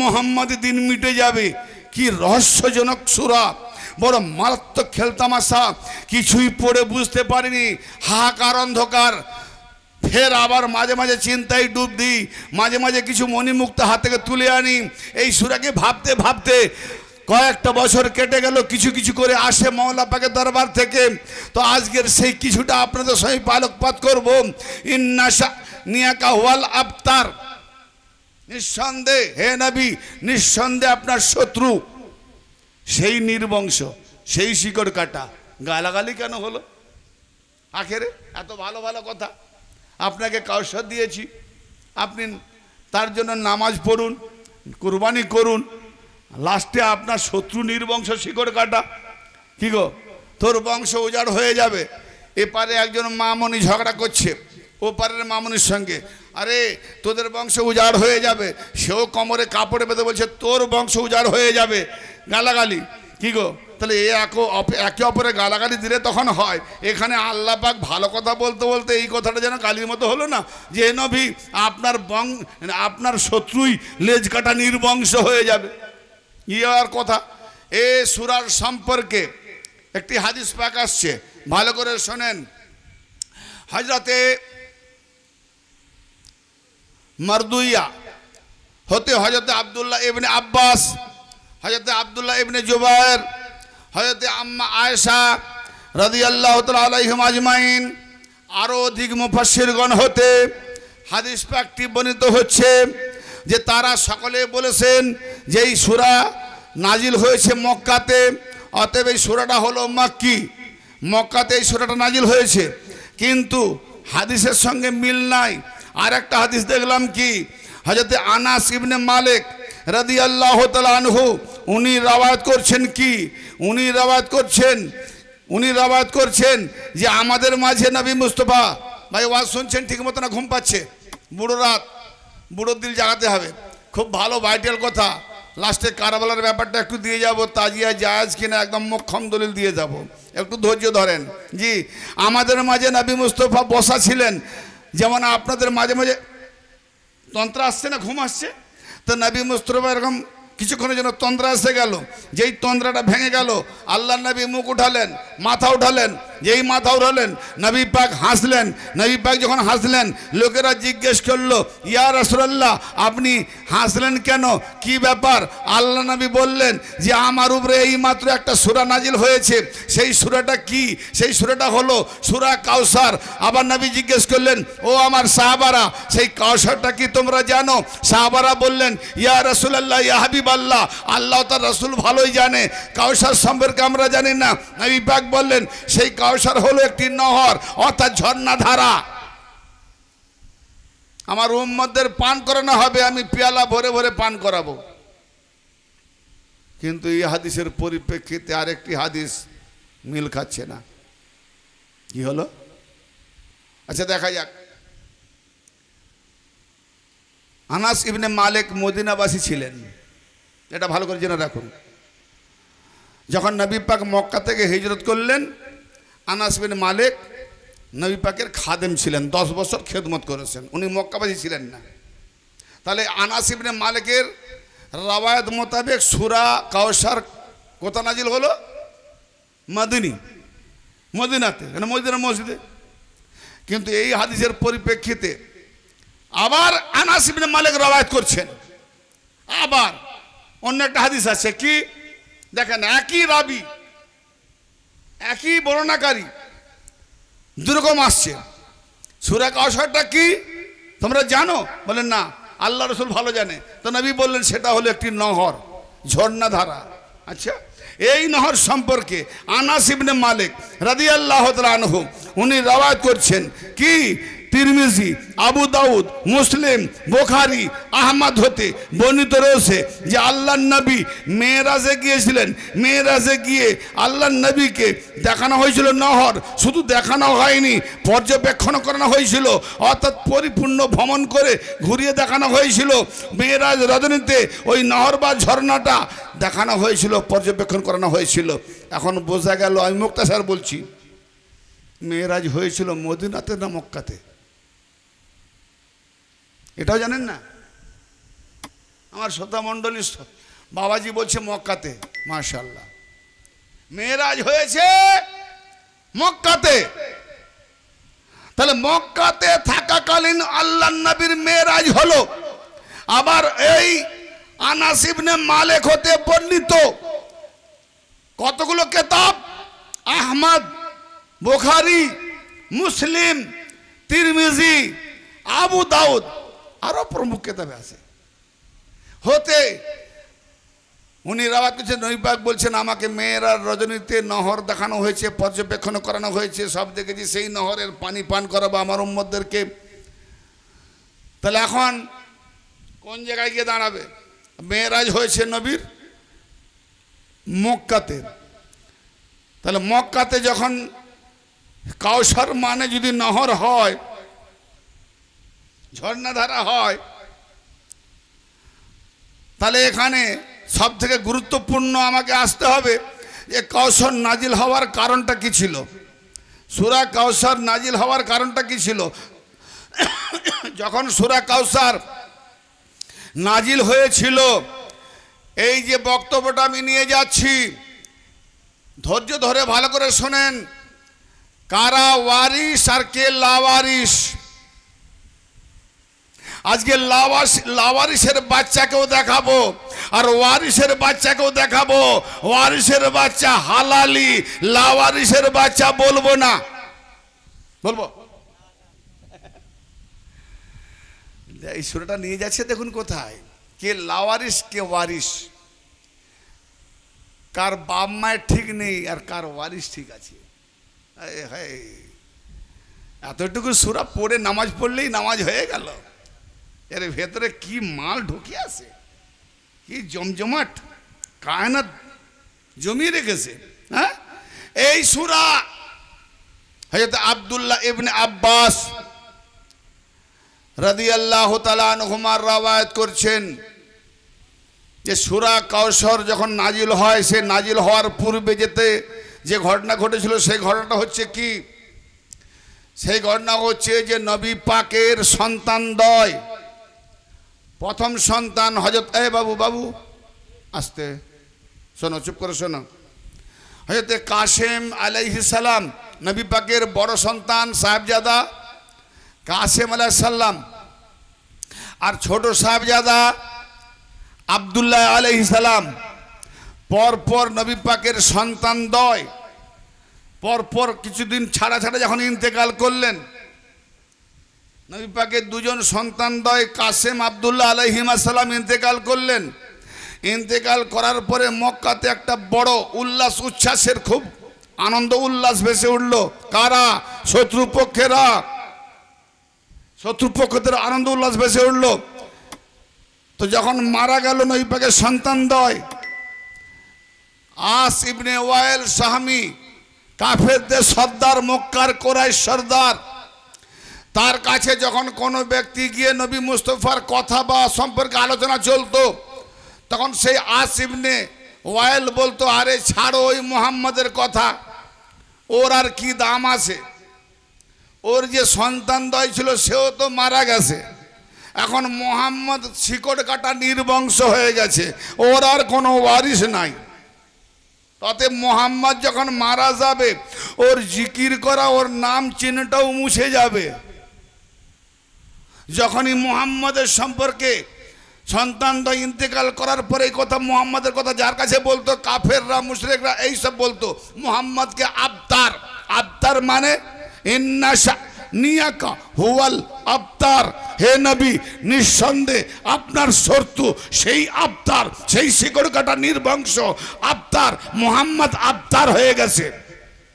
মোহাম্মদী দিন মিটে যাবে। কি রহস্যজনক সূরা, বড় মারাত্মক খেলতামাশা। কিছুই পড়ে বুঝতে পারিনি, হাহাকার অন্ধকার। ফের আবার মাঝে মাঝে চিন্তায় ডুব দিই, মাঝে মাঝে কিছু মণিমুক্ত হাত থেকে তুলে আনি। এই সূরাকে ভাবতে ভাবতে কয়েকটা বছর কেটে গেল, কিছু কিছু করে আসে মওলা পাকের দরবার থেকে। তো আজকের সেই কিছুটা আপনাদের সঙ্গে আলোকপাত করব। ইন্না শানিয়াকা হুয়াল আবতার, নিঃসন্দেহে হে নবী, নিঃসন্দেহে আপনার শত্রু সেই নির্বংশ, সেই শিকড় কাটা। গালাগালি কেন হলো আখেরে? এত ভালো ভালো কথা আপনাকে কাউসার দিয়েছি, আপনি তার জন্য নামাজ পড়ুন, কুরবানি করুন, লাস্টে আপনার শত্রু নির্বংশ শিকড় কাটা। কি গো, তোর বংশ উজাড় হয়ে যাবে। এপারে একজন মামনি ঝগড়া করছে ওপারের মামনির সঙ্গে, আরে তোদের বংশ উজাড় হয়ে যাবে। সেও কোমরে কাপড়ে বেঁধে বলছে তোর বংশ উজাড় হয়ে যাবে। গালাগালি। কি গো, তাহলে একে অপরে গালাগালি দিলে তখন হয়। এখানে আল্লাহ পাক ভালো কথা বলতে বলতে এই কথাটা যেন গালির মতো হলো না, যে নবী আপনার শত্রুই লেজ কাটা নির্বংশ হয়ে যাবে। ইয়ার কথা। এ সূরার সম্পর্কে একটি হাদিস পাক আসছে, ভালো করে শোনেন। হযরতে মারদুইয়া হতে হযরতে আব্দুল্লাহ ইবনে আব্বাস, হযরতে আব্দুল্লাহ ইবনে জুবায়ের, হযরতে আম্মা আয়েশা রাদিয়াল্লাহু তাআলা আলাইহিম আজমাইন, আরও অধিক মুফাসসিরগণ হতে হাদিস পাকটি বর্ণিত হচ্ছে যে তারা সকলে বলেছেন যে এই সূরা নাজিল হয়েছে মক্কাতে, অতএব এই সূরাটা হলো মাক্কি। মক্কাতে এই সূরাটা নাজিল হয়েছে, কিন্তু হাদিসের সঙ্গে মিল নাই। আর একটা হাদিস দেখলাম কি, হযরতে আনাস ইবনে মালিক রাদিয়াল্লাহু তাআলা আনহু উনি রওয়ায়াত করছেন কি, উনি রওয়ায়াত করছেন যে আমাদের মাঝে নবী মুস্তাফা, ভাই ওয়াজ শুনছেন ঠিক মতো না ঘুম পাচ্ছে? বুড়ো রাত, বুড়োর দিল জাগাতে হবে। খুব ভালো ভাইটাল কথা। লাস্টে কারবালার ব্যাপারটা একটু দিয়ে যাব, তাজিয়া জায়েজ কিনা একদম মোক্ষম দলিল দিয়ে যাব, একটু ধৈর্য ধরেন। জি, আমাদের মাঝে নবী মুস্তাফা বসা ছিলেন, যেমন আপনাদের মাঝে মাঝে তন্ত্র আসছে না, ঘুম আসছে, তো নবী মুস্তাফা এরকম কিছুক্ষণের জন্য তন্দ্রা এসে গেল। যেই তন্দ্রাটা ভেঙে গেল, আল্লাহ নবী মুখ উঠালেন, মাথা উঠালেন। যেই মাথা উঠালেন নবী পাক হাসলেন। নবী পাক যখন হাসলেন, লোকেরা জিজ্ঞেস করলো, ইয়া রাসূলুল্লাহ আপনি হাসলেন কেন, কি ব্যাপার? আল্লাহ নবী বললেন যে আমার উপরে এই মাত্র একটা সূরা নাজিল হয়েছে। সেই সূরাটা কি? সেই সূরাটা হলো সূরা কাউসার। আবার নবী জিজ্ঞেস করলেন, ও আমার সাহাবারা, সেই কাউসারটা কি তোমরা জানো? সাহাবারা বললেন, ইয়া রাসূলুল্লাহ, ইয়া হাবিবাল্লাহ, আল্লাহ তার রাসূল ভালোই জানে, কাউসার সম্পর্কে আমরা জানি না। নবী পাক বললেন, সেই কাউসার হলো একটি নহর, অর্থাৎ ঝর্ণা ধারা। আমার উম্মতদের পান করানো হবে, আমি পেয়ালা ভরে ভরে পান করাবো। কিন্তু এই হাদিসের পরিপ্রেক্ষিতে আরেকটি হাদিস মিল খাচ্ছে না। কি হলো? আচ্ছা দেখা যাক। আনাস ইবনে মালিক মদিনাবাসী ছিলেন, এটা ভালো করে জেনে রাখুন। যখন নবী পাক মক্কা থেকে হিজরত করলেন, আনাস ইবনে মালিক নবী পাকের খাদেম ছিলেন, 10 বছর খেদমত করেছেন। উনি মক্কাবাসী ছিলেন না। তাহলে আনাস ইবনে মালিকের রওয়ায়াত মোতাবেক সূরা কাউসার কোথা নাজিল হলো? মদিনাতে, মানে মদিনার মসজিদে। কিন্তু এই হাদিসের পরিপ্রেক্ষিতে আবার আনাস ইবনে মালিক রওয়ায়াত করছেন। আবার অন্য একটা হাদিস আছে, কি দেখেন, একই রাবি, একই বর্ণনাকারী, দুরকম আসছে। সূরা কাউসারটা কি তোমরা জানো? বলেন না, আল্লাহ রাসূল ভালো জানে। তো নবী বললেন সেটা হলো একটি নহর, ঝর্ণা ধারা। আচ্ছা, এই নহর সম্পর্কে আনাস ইবনে মালিক রাদিয়াল্লাহু তাআলা আনহু উনি রওয়ায়াত করছেন কি, তিরমিজি, আবু দাউদ, মুসলিম, বুখারী, আহমদ হতে বর্ণিত রয়েছে যে আল্লাহর নবী মেরাজে গিয়েছিলেন। মেরাজে গিয়ে আল্লাহর নবীকে দেখানো হয়েছিল নহর, শুধু দেখানো হয়নি, পর্যবেক্ষণ করানো হয়েছিল, অর্থাৎ পরিপূর্ণ ভ্রমণ করে ঘুরিয়ে দেখানো হয়েছিল। মেরাজ রজনীতে ওই নহর বা ঝর্ণাটা দেখানো হয়েছিল, পর্যবেক্ষণ করানো হয়েছিল। এখন বোঝা গেল, আমি মুক্তাসার বলছি, মেরাজ হয়েছিল মদিনাতে না মক্কাতে? এটাও জানেন না? আমার শ্রোতা মণ্ডলী, বাবাজি বলছে মক্কাতে। মাশাআল্লাহ, মেরাজ হয়েছে মক্কাতে। তাহলে মক্কাতে থাকাকালীন আল্লাহর নবীর মেরাজ হলো। আবার এই আনাস ইবনে মালিক হতে বর্ণিত কতগুলো কিতাব, আহমদ, বুখারী, মুসলিম, তিরমিজি, আবু দাউদ, আরো প্রমুখ কিতাবে আছে হতে উনি রাওয়াত করেছেন, নবী পাক বলছেন আমাকে মেরাজ রজনীতে নহর দেখানো হয়েছে, পর্যবেক্ষণ করানো হয়েছে, সব দেখেছি, সেই নহরের পানি পান করাবো আমার উম্মতদেরকে। তাহলে এখন কোন জায়গায় গিয়ে দাঁড়াবে? মেরাজ হয়েছে নবীর মক্কাতে। তাহলে মক্কাতে যখন কাউসার মানে যদি নহর হয়, ঝর্ণাধারা হয়, তাহলে এখানে সব থেকে গুরুত্বপূর্ণ আমাকে আসতে হবে যে কাউসার নাজিল হওয়ার কারণটা কি ছিল। সূরা কাউসার নাজিল হওয়ার কারণটা কি ছিল? যখন সূরা কাউসার নাজিল হয়েছিল, এই যে বক্তব্যটা আমি নিয়ে যাচ্ছি, ধৈর্য ধরে ভালো করে শোনেন। কারা ওয়ারিস আর কে লাওয়ারিস? আজকে লাওয়ারিসের বাচ্চাকেও দেখাবো আর ওয়ারিসের বাচ্চাকেও দেখাবো। ওয়ারিসের বাচ্চা হালালি, লাওয়ারিসের বাচ্চা বলবো না। বলবো? এই সূরাটা নিয়ে যাচ্ছে, দেখুন কোথায় কে লাওয়ারিস কে ওয়ারিস, কার বাপ মায়ের ঠিক নেই আর কার ওয়ারিস ঠিক আছে। এতটুকু সূরা পড়ে নামাজ পড়লেই নামাজ হয়ে গেল। এর ভেতরে কি মাল ঢুকে আছে, কি জমজমাট কায়নাত জমিয়ে রেখেছে। হ্যাঁ, এই সূরা হযরত আব্দুল্লাহ ইবনে আব্বাস রাদিয়াল্লাহু তাআলা আনহুমা রওয়ায়াত করছেন যে সূরা কাউসার যখন নাজিল হয়, সে নাজিল হওয়ার পূর্বে যে ঘটনা ঘটেছিল, সেই ঘটনাটা হচ্ছে কি? সেই ঘটনা হচ্ছে যে নবী পাকের সন্তানদ্বয়, প্রথম সন্তান হযরত, বাবু আস্তে শোনো, চুপ করে শোনো। হযরত কাসেম আলাইহিস সালাম, নবী পাকের বড় সন্তান সাহেবজাদা কাসেম আলাইহিস সালাম, আর ছোট সাহেবজাদা আব্দুল্লাহ আলাইহিস সালাম, পরপর নবী পাকের সন্তানদ্বয় পরপর কিছুদিন ছাড়া ছাড়া যখন ইন্তেকাল করলেন, নবী পাকের দুজন সন্তানদ্বয় কাসেম আব্দুল্লাহ আলাইহিস সালাম ইন্তেকাল করলেন। ইন্তেকাল করার পরে মক্কাতে একটা বড় উল্লাস উচ্ছ্বাসের খুব আনন্দ উল্লাস ভেসে উঠল। কারা? শত্রুপক্ষদের আনন্দ উল্লাস ভেসে উঠল। তো যখন মারা গেল নবী পাকের সন্তানদ্বয়, আস ইবনে ওয়াইল সাহমি, কাফেরদের সর্দার, মক্কার কোরাইশ সর্দার, তার কাছে যখন কোনো ব্যক্তি গিয়ে নবী মুস্তাফার কথা বা সম্পর্কে আলোচনা চলতো, তখন সেই আস ইবনে ওয়াইল বলতো, আরে ছাড়ো ওই মুহাম্মদের কথা, ওর আর কি দাম আছে? ওর যে সন্তানদ্বয় ছিল সেও তো মারা গেছে, এখন মুহাম্মদ শিকড় কাটা নির্বংশ হয়ে গেছে, ওর আর কোনো ওয়ারিস নাই। তাতে মুহাম্মদ যখন মারা যাবে, ওর জিকির করা, ওর নাম চিহ্নটাও মুছে যাবে। যখনই মুহাম্মদের সম্পর্কে সন্তানদ্বয় ইন্তেকাল করার পরে এই কথা, মুহাম্মদের কথা যার কাছে বলতো, কাফেররা মুশরিকরা এইসব বলতো মুহাম্মদকে আবতার। আবতার মানে ইন্না শানিয়াকা হুয়াল আবতার, হে নবী নিঃসন্দেহে আপনার শত্রু সেই আবতার, সেই শিকড় কাটা নির্বংশ আবতার, মুহাম্মদ আবতার হয়ে গেছে।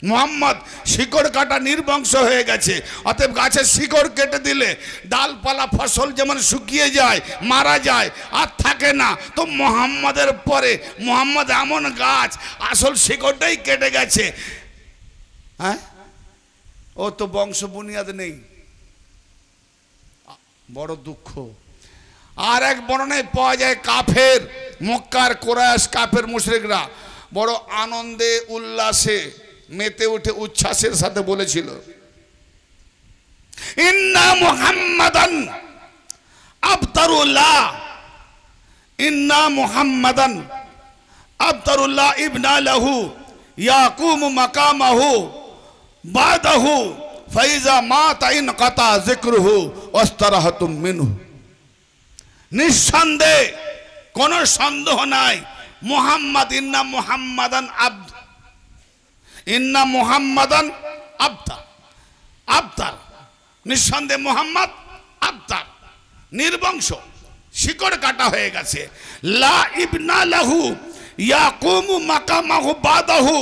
মোহাম্মদ শিকড় কাটা নির্বংশ হয়ে গেছে। অতএব গাছের শিকড় কেটে দিলে ডালপালা ফসল যেমন শুকিয়ে যায়, মারা যায়, আর থাকে না, তো মোহাম্মদের পরে মোহাম্মদ এমন গাছ, আসল শিকড়টাই কেটে গেছে। হ্যাঁ, ও তো বংশ বুনিয়াদ নেই, বড় দুঃখ। আর এক বর্ণনায় পাওয়া যায় কাফের, মক্কার কুরাইশ কাফের মুশরিকরা বড় আনন্দে উল্লাসে মেতে উঠে উচ্ছ্বাসের সাথে বলেছিল, ইন্না মুহাম্মাদান আবতারুল্লাহ, ইন্না মুহাম্মাদান আবতারুল্লাহ ইবনা লাহু ইয়াকুমু মাকামাহু বাদাহু ফাইজা মাতা ইনকাতা যিকরুহু ওয়াস্তারাহাতুম মিনহু। নিঃসন্দেহে, কোনো সন্দেহ নাই, মুহাম্মদ, ইন্না মুহাম্মাদান আবদ, ইন্না মুহাম্মাদান আবতার, আবতার, নিঃসন্দেহে মুহাম্মদ আবতার, নির্বংশ, শিকড় কাটা হয়ে গেছে। লা ইবনা লাহু ইয়াকুমু মাকামাহু বাদাহু,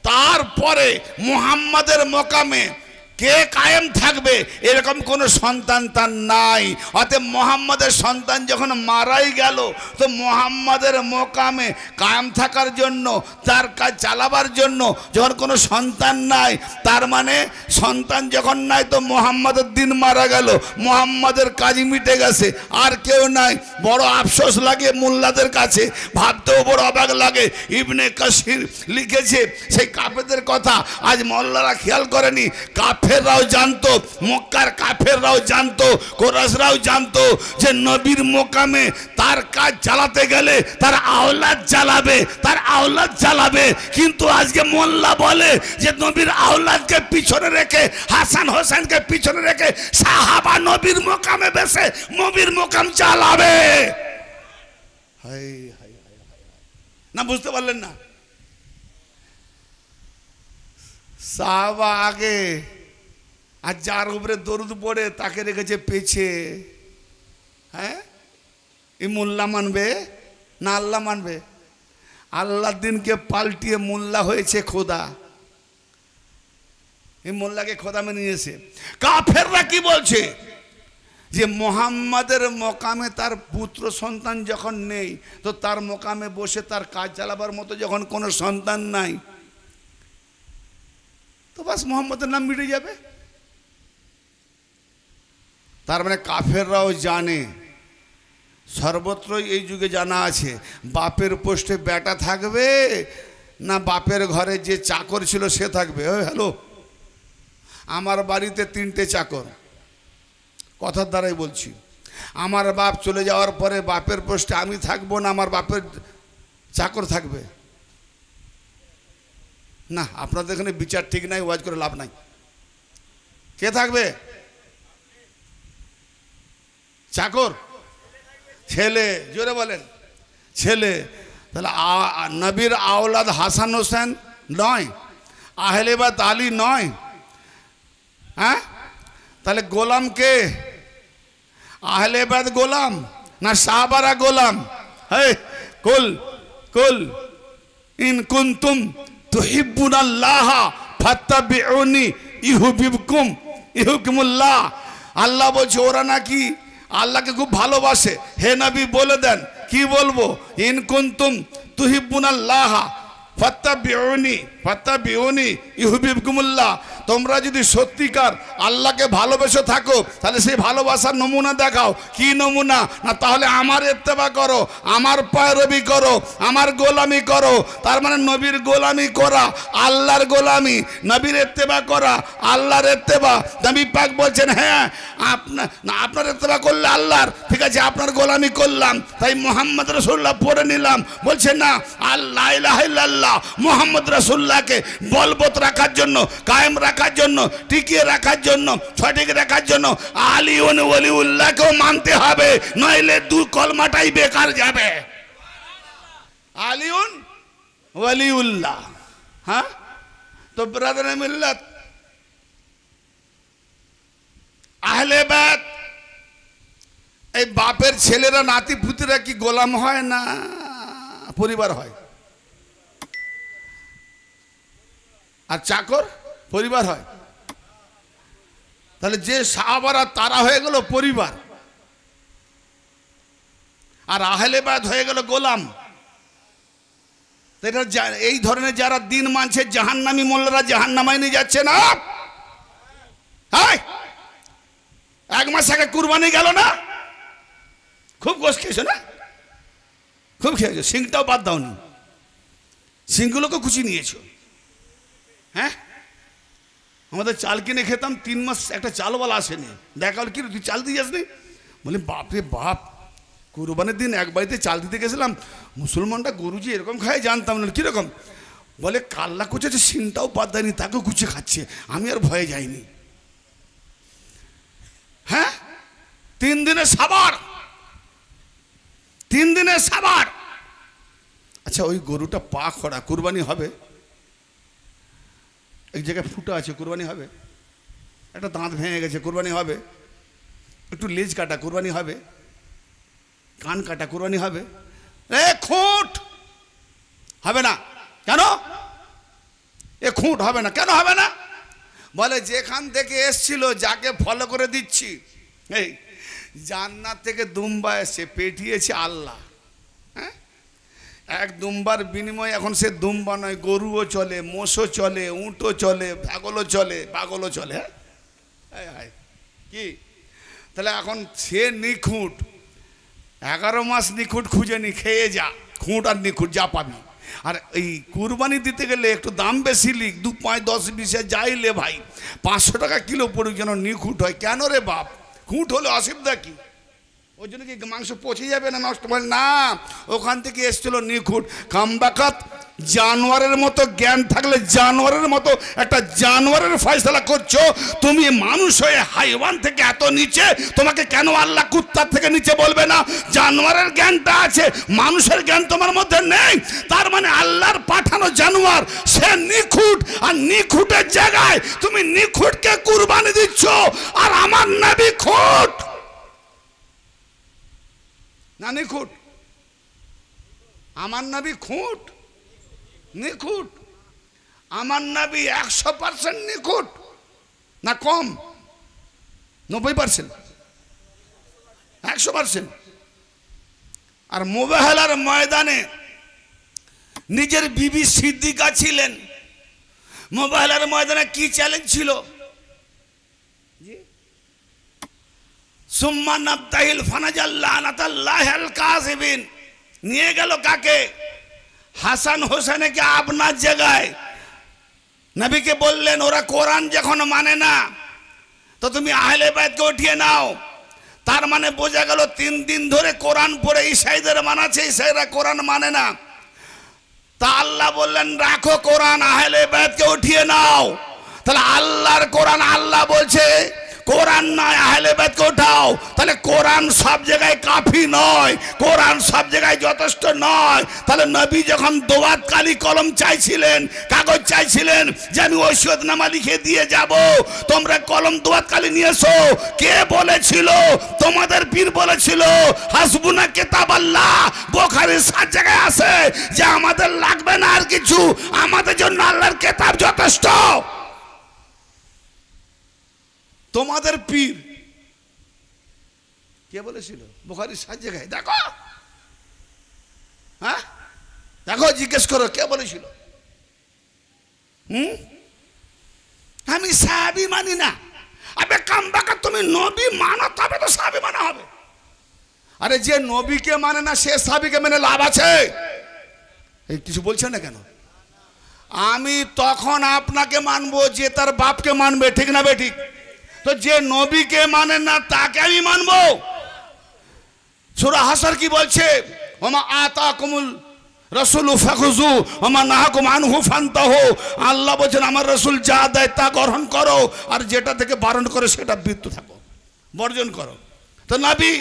তারপরে মুহাম্মাদের মোকামে কে কায়েম থাকবে এরকম কোনো সন্তান তার নাই। অতএব মুহাম্মাদের সন্তান যখন মারাই গেল, তো মুহাম্মাদের মোকামে কায়েম থাকার জন্য, তার কাজ চালাবার জন্য যখন কোনো সন্তান নাই, তার মানে সন্তান যখন নাই তো মুহাম্মাদের দিন মারা গেল, মুহাম্মাদের কাজ মিটে গেছে, আর কেউ নাই। বড় আফসোস লাগে মোল্লাদের কাছে, ভাবতেও বড় অবাক লাগে। ইবনে কাসির লিখেছে সেই কাফেরদের কথা, আজ মোল্লারা খেয়াল করেনি। কাফেররাও জানতো, মক্কার কাফেররাও জানতো, কুরাইশরাও জানতো যে নবীর মোকামে তার কাজ চালাতে গেলে তার আওলাদ চালাবে, তার আওলাদ চালাবে। কিন্তু আজকে মোল্লা বলে যে নবীর আওলাদকে পিছনে রেখে, হাসান হোসেনকে পিছনে রেখে সাহাবা নবীর মোকামে বসে নবীর মোকাম চালাবে। হাই হাই না, বুঝতে পারলেন না? সাহাবা আগে, আর যার উপরে দরুদ পড়ে তাকে রেখেছে পেছে। হ্যাঁ, এই মোল্লা মানবে না আল্লাহ মানবে? আল্লাহর দিনকে পাল্টিয়ে মোল্লা হয়েছে খোদা। এই মোল্লাকে খোদা মেনে নিয়েছে। কাফেররা কি বলছে যে মুহাম্মাদের মোকামে তার পুত্র সন্তান যখন নেই, তো তার মোকামে বসে তার কাজ চালাবার মতো যখন কোনো সন্তান নাই, তো বাস মুহাম্মাদের নাম মিটে যাবে। তার মানে কাফেররাও জানে, সর্বত্রই এই যুগে জানা আছে, বাপের পোস্টে বেটা থাকবে না বাপের ঘরে যে চাকর ছিল সে থাকবে। ওই হ্যালো, আমার বাড়িতে 3টে চাকর, কথার দ্বারাই বলছি। আমার বাপ চলে যাওয়ার পরে বাপের পোস্টে আমি থাকবো না আমার বাপের চাকর থাকবে? না, আপনাদের এখানে বিচার ঠিক নাই, ওয়াজ করে লাভ নাই। কে থাকবে? চাকর? ছেলে, জোরে বলেন ছেলে। তাহলে নবীর আওলাদ হাসান হোসেন নয়, আহলে বাইত আলী নয়? হ্যাঁ, তাহলে গোলাম কে? আহলে বাইত গোলাম না সাহাবারা গোলাম? হে কুল কুল ইন কুনতুম তুহিব্বুনাল্লাহ ফাত্তাবিউনি ইউহিব্বুকুম ইউহিব্বুকুমুল্লাহ। আল্লাহ বলছে ওরা নাকি আল্লাহকে খুব ভালোবাসে। হে নবী বলে দেন, কি বলবো? ইন কুনতুম তুহিব্বুনাল্লাহ ফাত্তাবিউনি ফাত্তাবিউনি ইউহিব্বুকুমুল্লাহ। তোমরা যদি সত্যিকার আল্লাহকে ভালোবেসে থাকো তাহলে সেই ভালোবাসার নমুনা দেখাও। কি নমুনা? না তাহলে আমার ইত্তেবা করো, আমার পয়রবি করো, আমার গোলামি করো। তার মানে নবীর গোলামি করা আল্লাহর গোলামি, নবীর ইত্তেবা করা আল্লাহর ইত্তেবা। নবী পাক বলছেন হ্যাঁ আপনার ইত্তেবা করলে আল্লাহর, ঠিক আছে আপনার গোলামি করলাম, তাই মুহাম্মদ রাসূলুল্লাহ পড়ে নিলাম। বলছে না, আল্লাহ ইলাহা ইল্লাল্লাহ মুহাম্মদ রাসূলুল্লাহকে বলবৎ রাখার জন্য, কায়েম রাখার জন্য, টিকিয়ে রাখার জন্য, সঠিক রাখার জন্য আলিউন ওয়ালিউল্লাহকেও মানতে হবে, নইলে দু কলমাটাই বেকার যাবে। আলিউন ওয়ালিউল্লাহ। হ্যাঁ, তো ব্রাদার মিল্লাত আহলে বাইত, এই বাপের ছেলেরা নাতি পুতিরা কি গোলাম হয় না পরিবার হয়? আর চাকর পরিবার হয়। তাহলে যে সাহাবারা তারা হয়ে গেল পরিবার, আর আহলে বায়াত হয়ে গেল গোলাম। এটা এই ধরনের যারা দিন মানছে জাহান্নামী মোল্লারা জাহান্নামায় নিয়ে যাচ্ছে না। এক মাস আগে কুরবানি গেল না, খুব গোশ খেয়েছো না, খুব খেয়েছো, সিংটাও বাদ দাওনি, সিংগুলোকে কুচি নিয়েছো। হ্যাঁ, আমাদের চাল কিনে খেতাম, 3 মাস একটা চালওয়ালা আসেনি, দেখা হল কি তুই চাল দিয়ে আসনি, বলি বাপরে বাপ, কুরবানির দিন এক বাড়িতে চাল দিতে গেছিলাম, মুসলমানটা গরু যে এরকম খায় জানতাম না। কীরকম? বলে কাল্লা কুচেছে, সিংটাও বাদ দেয়নি, তাকেও কুচে খাচ্ছে, আমি আর ভয়ে যাইনি। হ্যাঁ, 3 দিনে সাবার, 3 দিনে সাবার। আচ্ছা, ওই গরুটা পা খড়া, কুরবানি হবে? এক জায়গায় ফুটা আছে, কুরবানি হবে? একটা দাঁত ভেঙে গেছে, কুরবানি হবে? একটু লেজ কাটা, কুরবানি হবে? কান কাটা, কুরবানি হবে? খুঁট হবে না কেন? খুঁট হবে না কেন? হবে না বলে যেখান থেকে এসছিল, যাকে ফলো করে দিচ্ছি, এই জান্নাত থেকে দুম্বা এসে পেটিয়েছে আল্লাহ। হ্যাঁ, এক দুম্বার বিনিময়ে এখন সে দুম্বা নয়, গরুও চলে, মোষও চলে, উঁটও চলে, ছাগলও চলে, পাগলও চলে। হ্যাঁ, কি তাহলে এখন সে নিখুঁট, 11 মাস নিখুঁট খুঁজে নি, খেয়ে যা, খুঁট আর নিখুঁট যা পাবি। আর এই কুরবানি দিতে গেলে একটু দাম বেশি লিখ, 2, 5, 10, 20 যাইলে ভাই 500 টাকা কিলো পড়ুক, যেন নিখুঁট হয়। কেন রে বাপ? খুঁট হলে অসুবিধা কি? ওই জন্য কি মাংস পচে যাবে না, নষ্ট হবে না? ওখান থেকে এসছিল নিখুঁট। কামবাকাত জানোয়ারের মতো জ্ঞান থাকলে জানোয়ারের মতো একটা জানোয়ারের ফয়সালা করছো তুমি। মানুষ হয়ে হাইওয়ান থেকে এত নিচে, তোমাকে কেন আল্লাহ কুত্তার থেকে নিচে বলবে না? জানোয়ারের জ্ঞানটা আছে, মানুষের জ্ঞান তোমার মধ্যে নেই। তার মানে আল্লাহর পাঠানো জানোয়ার সে নিখুঁট, আর নিখুঁটের জায়গায় তুমি নিখুঁটকে কুরবানি দিচ্ছ, আর আমার নবী খুঁট না নিখুঁট? আমার নবী খুঁট নিখুঁট? আমার নবী 100% নিখুঁট না কম? 90%, 100%। আর মুবাহালার ময়দানে নিজের বিবি সিদ্দিকা ছিলেন। মুবাহালার ময়দানে কি চ্যালেঞ্জ ছিল? সুম্মা নাবতাহিল ফানাজাল্লানাতাল্লাহিল কাযিবিন। নিয়ে গেল কাকে? হাসান হোসেনকে আপনার জায়গায়। নবীকে বললেন ওরা কোরআন যখন মানে না, তো তুমি আহলে বাইতকে উঠিয়ে নাও। তার মানে বোঝা গেল 3 দিন ধরে কোরআন পড়ে ঈসাইদের মানাচ্ছে, ঈসাইরা কোরআন মানে না। তা আল্লাহ বললেন রাখো কোরআন, আহলে বাইতকে উঠিয়ে নাও। তাহলে আল্লাহর কোরআন, আল্লাহ বলছে কোরআন নয় আহলে বাইতকে উঠাও। তাহলে কোরআন সব জায়গায় কাফি নয়, কোরআন সব জায়গায় যথেষ্ট নয়। তাহলে নবী যখন দোয়াত কালি কলম চাইছিলেন, কাগজ চাইছিলেন যে আমি ওসিয়তনামা লিখে দিয়ে যাব, তোমরা কলম দোয়াত কালি নিয়ে এসো, কে বলেছিল? তোমাদের পীর বলেছিল হাসবুনা কিতাবাল্লাহ। বুখারীর 7 জায়গায় আছে যে আমাদের লাগবে না আর কিছু, আমাদের জন্য আল্লাহর কিতাব যথেষ্ট। তোমাদের পীর কে বলেছিল? বুখারীর 7 জায়গায় দেখো, হ্যাঁ দেখো, জিজ্ঞেস করো কে বলেছিল। আমি সাহাবী মানি না। আবে কামবাকা, তুমি নবী মানো তবে তো সাহাবী মানা হবে। আরে যে নবীকে মানে না সে সাহাবীকে মেনে লাভ আছে? এই কিছু বলছেন না কেন? আমি তখন আপনাকে মানবো যে তার বাপকে মানবে, ঠিক না বে ঠিক? তো যে নবীকে মানে না তাকে আমি মানবো? সূরা হাসর কি বলছে? ওমা আতাকুমুল রাসূলু ফাখুযু ওমা নাহাকুম আনহু ফান্তাহু। আল্লাহ বলেন আমার রাসূল যা দেয় তা গ্রহণ করো, আর যেটা থেকে বারণ করে সেটা বিরত থাকো, বর্জন করো। তো নবী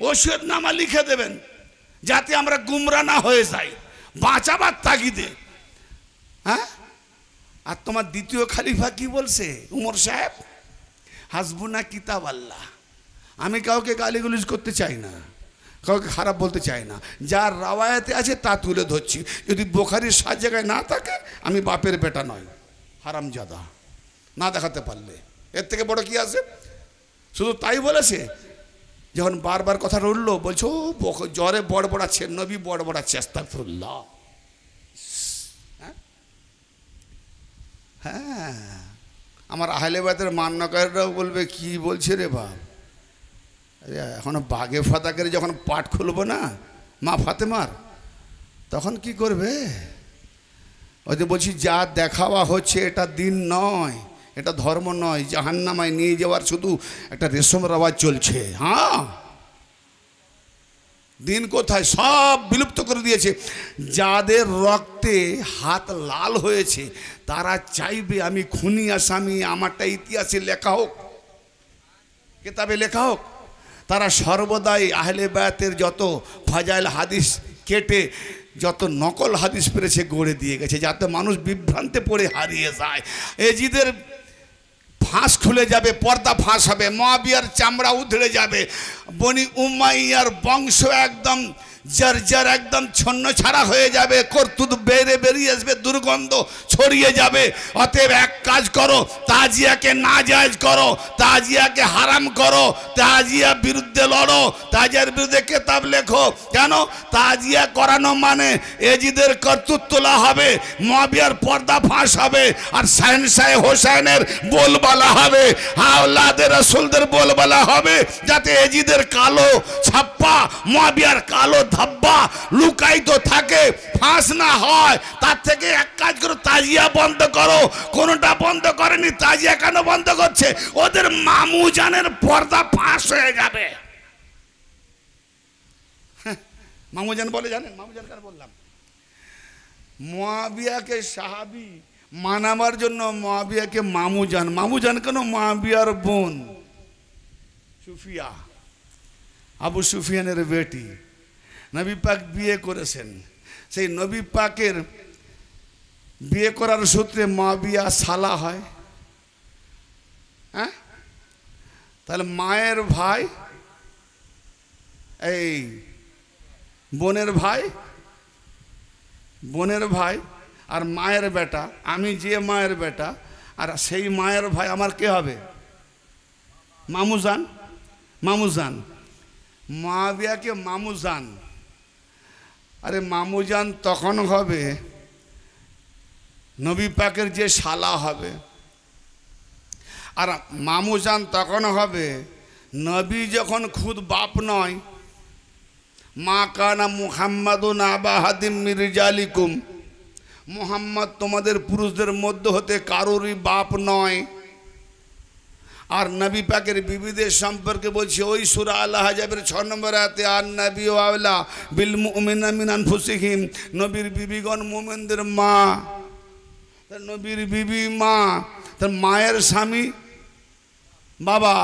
ওসিয়তনামা লিখে দেবেন যাতে আমরা গুমরা না হয়ে যাই, বাঁচাবার তাগিদে। হ্যাঁ, আর তোমার দ্বিতীয় খলিফা কি বলছে? উমর সাহেব, হাসবুনা কিতাব আল্লাহ। আমি কাউকে গালিগুলিজ করতে চাই না, কাউকে খারাপ বলতে চাই না, যার রাওয়ায়াতে আছে তা তুলে ধরছি। যদি বুখারীর 7 জায়গায় না থাকে আমি বাপের বেটা নয়। হারামজাদা, না দেখাতে পারলে এর থেকে বড় কি আছে? শুধু তাই বলেছে, যখন বারবার কথা উঠলো বলছো জ্বরে বড়বড়াচ্ছে, নবী বড়বড়াচ্ছে, আস্তাগফিরুল্লাহ। হ্যাঁ, আমার আহলে বায়তের মান্যকারীরাও বলবে কি বলছে রে বাপ, এখনো বাগে ফাতাকের যখন পাঠ খুলবো না মা ফাতেমার, তখন কি করবে? ওই যে বলছি যা দেখাওয়া হচ্ছে এটা দিন নয়, এটা ধর্ম নয়, জাহান্নামায় নিয়ে যাওয়ার শুধু একটা রেশম রাওয়াজ চলছে। হ্যাঁ, দিন কোথায়? সব বিলুপ্ত করে দিয়েছে। যাদের রক্তে হাত লাল হয়েছে তারা চাইবে আমি খুনি আসামি, আমারটা ইতিহাসে লেখা হোক, কিতাবে লেখা হোক। তারা সর্বদাই আহলে বায়াতের যত ফাজাইল হাদিস কেটে যত নকল হাদিস পেরেছে গড়ে দিয়ে গেছে, যাতে মানুষ বিভ্রান্তে পড়ে হারিয়ে যায়। এজিদের ফাঁস খুলে যাবে, পর্দা ফাঁস হবে, মুআবিয়ার চামড়া উধড়ে যাবে, বনি উমাইয়ার বংশ একদম জর্জর একদম ছন্ন ছাড়া হয়ে যাবে, করতুত বেরিয়ে আসবে, দুর্গন্ধ ছড়িয়ে যাবে। অতএব এক কাজ করো, তাজিয়াকে নাজায়েজ করো, তাজিয়াকে হারাম করো, তাজিয়া বিরুদ্ধে লড়ো, তাজিয়ার বিরুদ্ধে কেতাব লেখো। কেন? তাজিয়া করানো মানে এজিদের করতুত তোলা হবে, মুআবিয়ার পর্দা ফাঁস হবে, আর শাহেনশাহ হোসেনের বলবালা হবে, আওলাদে রাসূলদের বলবালা হবে, যাতে এজিদের কালো ছাপ্পা, মুআবিয়ার কালো ধাব্বা লুকায়িত থাকে, ফাঁস না হয়। তার থেকে এক কাজ করো, তাজিয়া বন্ধ করো। কোনটা বন্ধ করেনি, তাজিয়া কেন বন্ধ করছে? ওদের মামুজানের পর্দা ফাঁস হয়ে যাবে। মামুজান বলে জানেন? মামুজান কেন বললাম? মুআবিয়াকে সাহাবী মানাবার জন্য মুআবিয়াকে মামুজান। মামুজান কেন? মুআবিয়ার বোন সুফিয়া, আবু সুফিয়ানের বেটি, নবী পাক বিয়ে করেছেন। সেই নবী পাকের বিয়ে করার সূত্রে মুআবিয়া সালা হয়। হ্যাঁ, তাহলে মায়ের ভাই, এই বোনের ভাই, বোনের ভাই আর মায়ের বেটা, আমি যে মায়ের বেটা আর সেই মায়ের ভাই আমার কে হবে? মামুজান। মামুজান, মুআবিয়াকে মামুজান। আরে মামুজান তখন হবে নবী পাকের যে শালা হবে, আর মামুজান তখন হবে নবী যখন খুদ বাপ নয়। মা কানা মুহাম্মাদুন আবা আহাদিম মির রিজালিকুম, মুহাম্মদ তোমাদের পুরুষদের মধ্যে হতে কারোরই বাপ নয়। আর নবী পাকের বিবিদের সম্পর্কে বলছে ওই সূরা আল আহজাবের 6 নম্বর আয়াতে, আর নবী আওলা বিল মুমিনিনা মিন আনফুসিহিম, নবীর বিবিগণ মুমিনদের মা। তার নবীর বিবি মা, তার মায়ের স্বামী বাবা।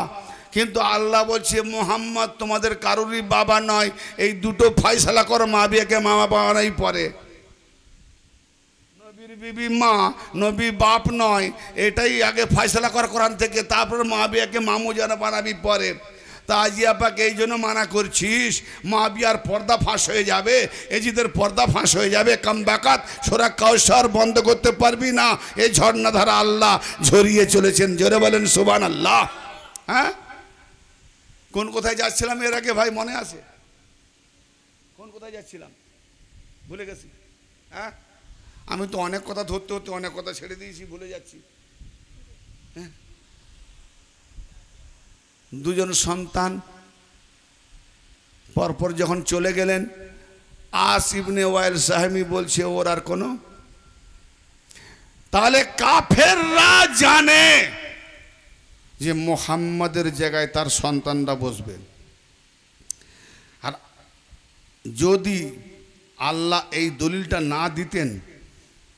কিন্তু আল্লাহ বলছে মুহাম্মদ তোমাদের কারোরই বাবা নয়। এই দুটো ফয়সালা করো, মুআবিয়াকে মামা বাবা নাই পরে। নবীর বিবি মা, নবী বাপ নয়, এটাই আগে ফয়সালা কর কোরআন থেকে, তারপর মুআবিয়াকে মামুজান বানাবি পরে। তাজিয়া পাক এই জন্য মানা করছিস, মুআবিয়ার পর্দা ফাঁস হয়ে যাবে, এজিদের পর্দা ফাঁস হয়ে যাবে। কামবাকাত সূরা কাউসার বন্ধ করতে পারবি না। এই ঝর্ণাধারা আল্লাহ ঝরিয়ে চলেছেন। জোরে বলেন সুবহানাল্লাহ। হ্যাঁ, কোন কোথায় যাচ্ছিলাম এর আগে ভাই মনে আছে? কোন কোথায় যাচ্ছিলাম ভুলে গেছি। হ্যাঁ, আমি তো অনেক কথা ধরতে ধরতে অনেক কথা ছেড়ে দিয়েছি, ভুলে যাচ্ছি। হ্যাঁ, দুজন সন্তান পরপর যখন চলে গেলেন, আস ইবনে ওয়াইল সাহেমি বলছে ওর আর কোনো, তাহলে কাফেররা জানে যে মুহাম্মাদের জায়গায় তার সন্তানরা বসবে। আর যদি আল্লাহ এই দলিলটা না দিতেন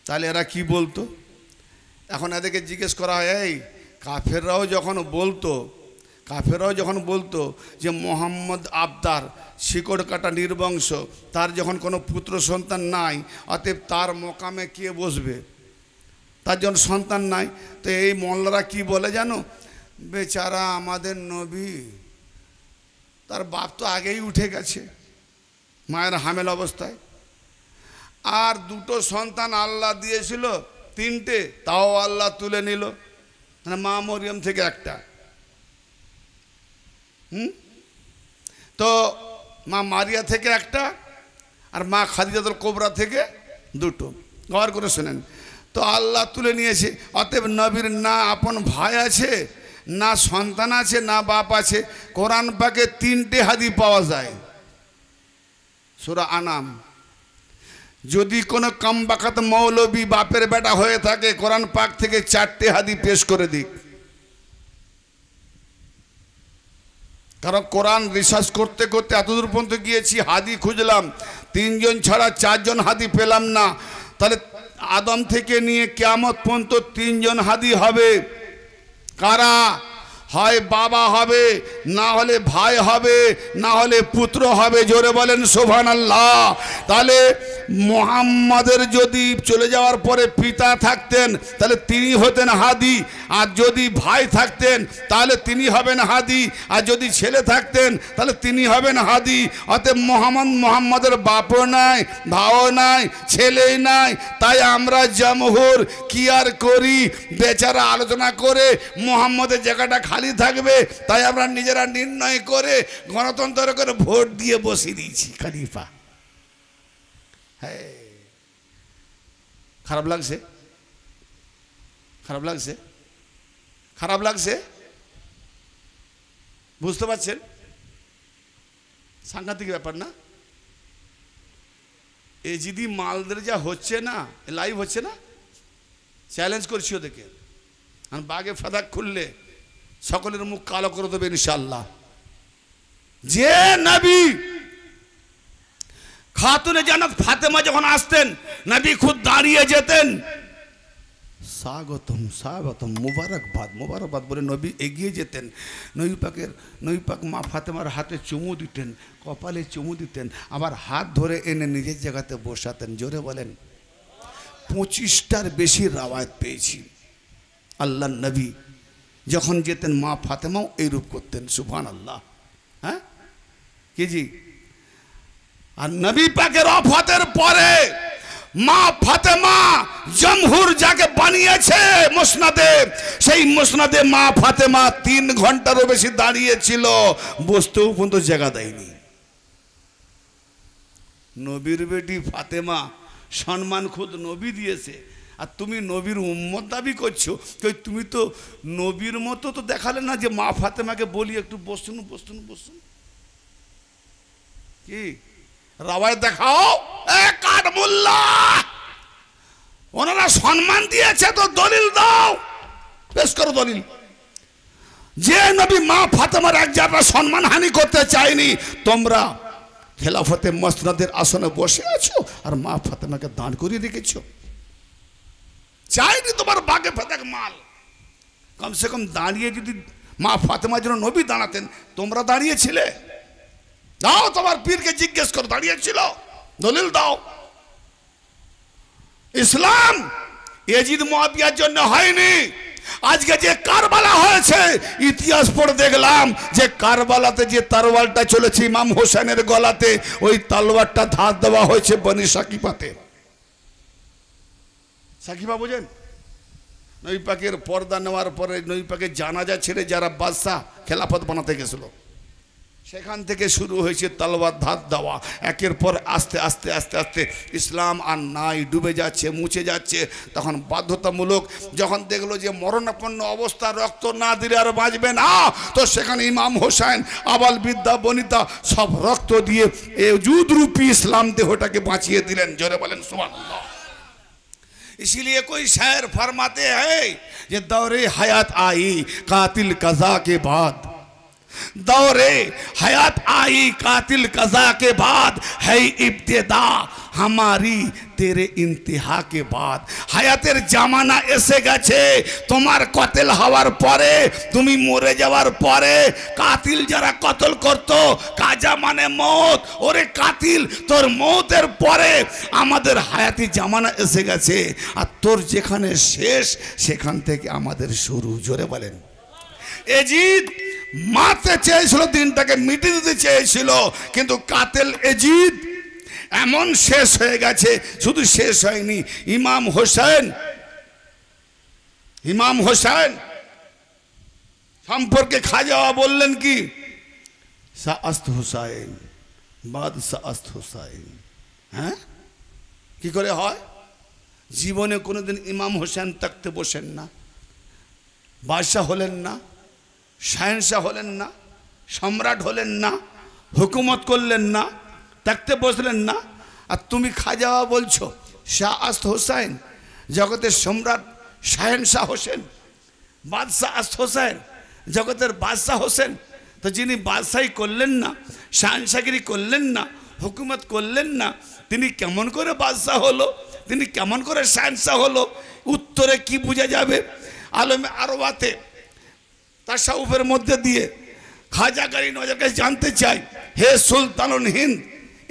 তাহলে এরা কি বলতো? এখন এদেরকে জিজ্ঞেস করা হয়, এই কাফেররাও যখন বলতো যে মোহাম্মদ আবদার, শিকড় কাটা নির্বংশ, তার যখন কোনো পুত্র সন্তান নাই, অতএব তার মোকামে কে বসবে? তার যখন সন্তান নাই। তো এই মোল্লারা কি বলে জানো? বেচারা আমাদের নবী, তার বাপ তো আগেই উঠে গেছে মায়ের হামেল অবস্থায়, আর দুটো সন্তান আল্লাহ দিয়েছিল, তিনটে, তাও আল্লাহ তুলে নিল। মানে মা মরিয়ম থেকে একটা, তো মা মারিয়া থেকে একটা, আর মা খাদিজাতুল কোবরা থেকে দুটো। গৌর করে শোনেন, তো আল্লাহ তুলে নিয়েছে। অতএব নবীর না আপন ভাই আছে, না সন্তান আছে, না বাপ আছে। কোরআন পাকে তিনটে হাদিস পাওয়া যায়। সূরা আনাম। যদি কোনো কামবাকাত মৌলবী বাপের বেটা হয়ে থাকে, কোরআন পাক থেকে 4টে হাদিস পেশ করে দিক। কারণ কোরআন রিসার্চ করতে করতে এতদূর পর্যন্ত গিয়েছি, হাদিস খুঁজলাম, 3 জন ছাড়া 4 জন হাদিস পেলাম না। তাহলে আদম থেকে নিয়ে কিয়ামত পর্যন্ত 3 জন হাদিস হবে। কারা? হয় বাবা হবে, না হলে ভাই হবে, না হলে পুত্র হবে। জোরে বলেন সুবহানাল্লাহ। তাহলে মুহাম্মাদের যদি চলে যাওয়ার পরে পিতা থাকতেন তাহলে তিনি হতেন হাদি, আর যদি ভাই থাকতেন তাহলে তিনি হবেন হাদি, আর যদি ছেলে থাকতেন তাহলে তিনি হবেন হাদি। অতএব মুহাম্মাদের বাপও নাই, ভাও নাই, ছেলেই নাই। তাই আমরা জমহুর কি আর করি, বেচারা আলোচনা করে মুহাম্মাদের জায়গাটা খালি থাকবে, তাই আমরা নিজেরা নির্ণয় করে গণতন্ত্র করে ভোট দিয়ে বসিয়ে দিয়েছি খলিফা। হ্যাঁ, খারাপ লাগছে? খারাপ লাগছে? খারাপ লাগছে? বুঝতে পারছেন? সাংঘাতিক ব্যাপার না? এই যদি মালদের যা হচ্ছে না, লাইভ হচ্ছে না, চ্যালেঞ্জ করছি ওদেরকে, আর বাগে ফাদাক খুললে সকলের মুখ কালো করে দেবে ইনশাআল্লাহ। যে নবী খাতুনে জান্নাত ফাতেমা যখন আসতেন, নবী খুদ দাঁড়িয়ে যেতেন, স্বাগতম স্বাগতম, মুবারকবাদ মুবারকবাদ বলে নবী এগিয়ে যেতেন। নবী পাক মা ফাতেমার হাতে চুমু দিতেন, কপালে চুমু দিতেন, আবার হাত ধরে এনে নিজের জায়গাতে বসাতেন। জোরে বলেন। 25টার বেশি রাওয়ায়াত পেয়েছি। আল্লাহ নবী যখন যেতেন মা ফাতেমাও এইরূপ করতেন। সুবহানাল্লাহ। হ্যাঁ কি জি? আর নবী পাকের ওফাতের পরে মা ফাতেমা জমহুর যাকে বানিয়েছে মুসনাদে, সেই মুসনাদে মা ফাতেমা 3 ঘন্টারও বেশি দাঁড়িয়েছিল, বসতেও পর্যন্ত জায়গা দেয়নি। নবীর বেটি ফাতেমা সম্মান খুদ নবী দিয়েছে, আর তুমি নবীর উম্মত দাবি করছো। তুমি তো নবীর মতো তো দেখালে না যে মা ফাতেমাকে বলি একটু বসুন বসুন বসুন। কি রাওয়ায়াত দেখাও। কাঠমুল্লা ওনারা সম্মান দিয়েছে তো দলিল দাও, পেশ করো দলিল। যে নবী মা ফাতেমার এক জায়গা সম্মান হানি করতে চায়নি, তোমরা খেলাফতে মসনদের আসনে বসে আছো আর মা ফাতেমাকে দান করিয়ে রেখেছো। চাইনি তোমার বাগে ফাতেক মাল, কমসে কম দাঁড়িয়ে যদি মা ফাতেমার জন্য নবী দাঁড়াতেন, তোমরা দাঁড়িয়েছিলে? দাও, তোমার পীরকে জিজ্ঞেস করো দাঁড়িয়েছিল, দলিল দাও। ইসলাম ইয়াজিদ মুআবিয়ার জন্য হয়নি। আজকে যে কারবালা হয়েছে, ইতিহাস পড়ে দেখলাম যে কারবালাতে যে তরোয়ালটা চলেছে ইমাম হোসেনের গলাতে, ওই তলোয়ারটা ধার দেওয়া হয়েছে বনি সাকিফাতে। সাকিফা বোঝেন? নবী পাকের পর্দা নেওয়ার পরে নবী পাকের জানাজা ছেড়ে যারা বাদশাহ খেলাফত বানাতে গেছিল, সেখান থেকে শুরু হয়েছে তলোয়ার ধার দেওয়া। একের পর আস্তে আস্তে আস্তে আস্তে ইসলাম আর নাই, ডুবে যাচ্ছে, মুছে যাচ্ছে। তখন বাধ্যতামূলক যখন দেখলো যে মরণাপন্ন অবস্থা, রক্ত না দিলে আর বাঁচবে না, তো সেখানে ইমাম হোসেন আবাল বিদ্যা বনিতা সব রক্ত দিয়ে এই যুদ্ধরূপী ইসলাম দেহটাকে বাঁচিয়ে দিলেন। জোরে বলেন সুবহানাল্লাহ। इसीलिए कोई शायर फरमाते हैं ये दौरे हयात आई कातिल कज़ा के बाद, दौरे हयात आई कातिल कज़ा के बाद है इब्तिदा हमारी तेरे इंतहा के बाद। হায়াতের জামানা এসে গেছে, তোমার কতল হওয়ার পরে, তুমি মরে যাওয়ার পরে কাতিল যারা কতল করত, কাজা মানে মওত, ওরে কাতিল তোর মওতের পরে আমাদের হায়াতি জামানা এসে গেছে, আর তোর যেখানে শেষ সেখান থেকে আমাদের শুরু। জোরে বলেন। এজিদ মারতে চেয়েছিল, দিনটাকে মিটিয়ে দিতে চেয়েছিল, কিন্তু কাতেল এজিদ এমন শেষ হয়ে গেছে। শুধু শেষ হয়নি, ইমাম হোসেন ইমাম হোসেন সম্পর্কে খাজা বললেন কি, শাআস্ত হুসাইন বাদ শাআস্ত হুসাইন। হ্যাঁ, কি করে হয়? জীবনে কোনোদিন ইমাম হোসেন তাকতে বসেন না, বাদশাহ হলেন না, শাহেনশাহ হলেন না, সম্রাট হলেন না, হুকুমত করলেন না, তাকতে বসলেন না। আর তুমি খাজা বলছো শাআস্ত হোসেন, জগতের সম্রাট শাহেনশাহ হোসেন, বাদশাহ আস্ত হোসেন, জগতের বাদশাহ হোসেন। তো যিনি বাদশাহী করলেন না, শাহেনশাহগিরি করলেন না, হুকুমত করলেন না, তিনি কেমন করে বাদশাহ হলো, তিনি কেমন করে শাহেনশাহ হলো? উত্তরে কি বোঝা যাবে? আলমে আরওয়াতে তাসাউফের মধ্যে দিয়ে খাজা গরীব নওয়াজের কাছে জানতে চাই, হে সুলতানুল হিন্দ,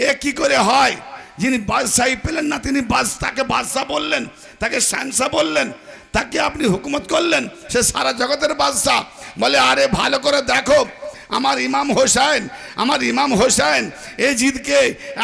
এ কি করে হয়? যিনি বাদশাহী পেলেন না, তিনি তাকে বাদশাহ বললেন, তাকে শাহেনশাহ বললেন, তাকে আপনি হুকুমত করলেন, সে সারা জগতের বাদশাহ। বলে আরে ভালো করে দেখো, আমার ইমাম হোসেন, আমার ইমাম হোসেন এজিদকে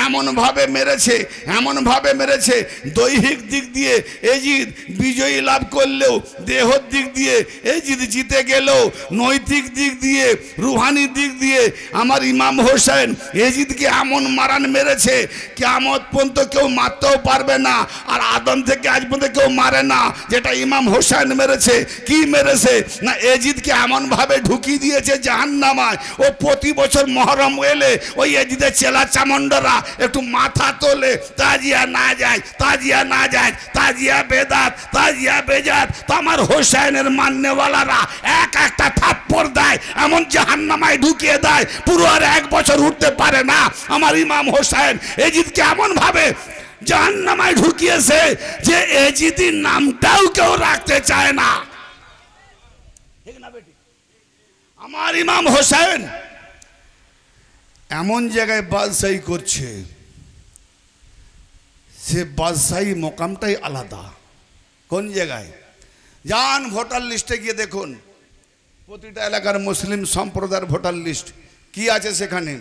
এমনভাবে মেরেছে, এমনভাবে মেরেছে, দৈহিক দিক দিয়ে এজিদ বিজয়ী লাভ করলেও, দেহর দিক দিয়ে এজিদ জিতে গেলেও, নৈতিক দিক দিয়ে, রুহানি দিক দিয়ে আমার ইমাম হোসেন এজিদকে এমন মারান মেরেছে, কিয়ামত পর্যন্ত কেউ মারতেও পারবে না। আর আদম থেকে আজ পর্যন্ত কেউ মারে না যেটা ইমাম হোসেন মেরেছে। কি মেরেছে না, এজিদকে এমনভাবে ঢুকিয়ে দিয়েছে জাহান্নামায়। ও প্রতি বছর মহরম এলে ওই এজিদের চেলা চামন্ডরা একটু মাথা তোলে, তাজিয়া না যায়, তাজিয়া না যায়, তাজিয়া বেদাত, তাজিয়া বেজাত। তো আমার হোসেনের মান্যওয়ালারা এক একটা থাপ্পড় দেয়, এমন জাহান্নামায় ঢুকিয়ে দেয়, পুরো আর এক বছর উঠতে পারে না। আমার ইমাম হোসেন এজিদকে এমন ভাবে জাহান্নামায় ঢুকিয়েছে যে এজিদির নামটাও কেউ রাখতে চায় না। ঠিক না বেটি? আমার ইমাম হোসেন এমন জায়গায় বাদশাহী করছে, সে বাদশাহী মোকামটাই আলাদা। কোন জায়গায়? যান ভোটার লিস্টে গিয়ে দেখুন, প্রতিটা এলাকার মুসলিম সম্প্রদায়ের ভোটার লিস্ট কি আছে সেখানে।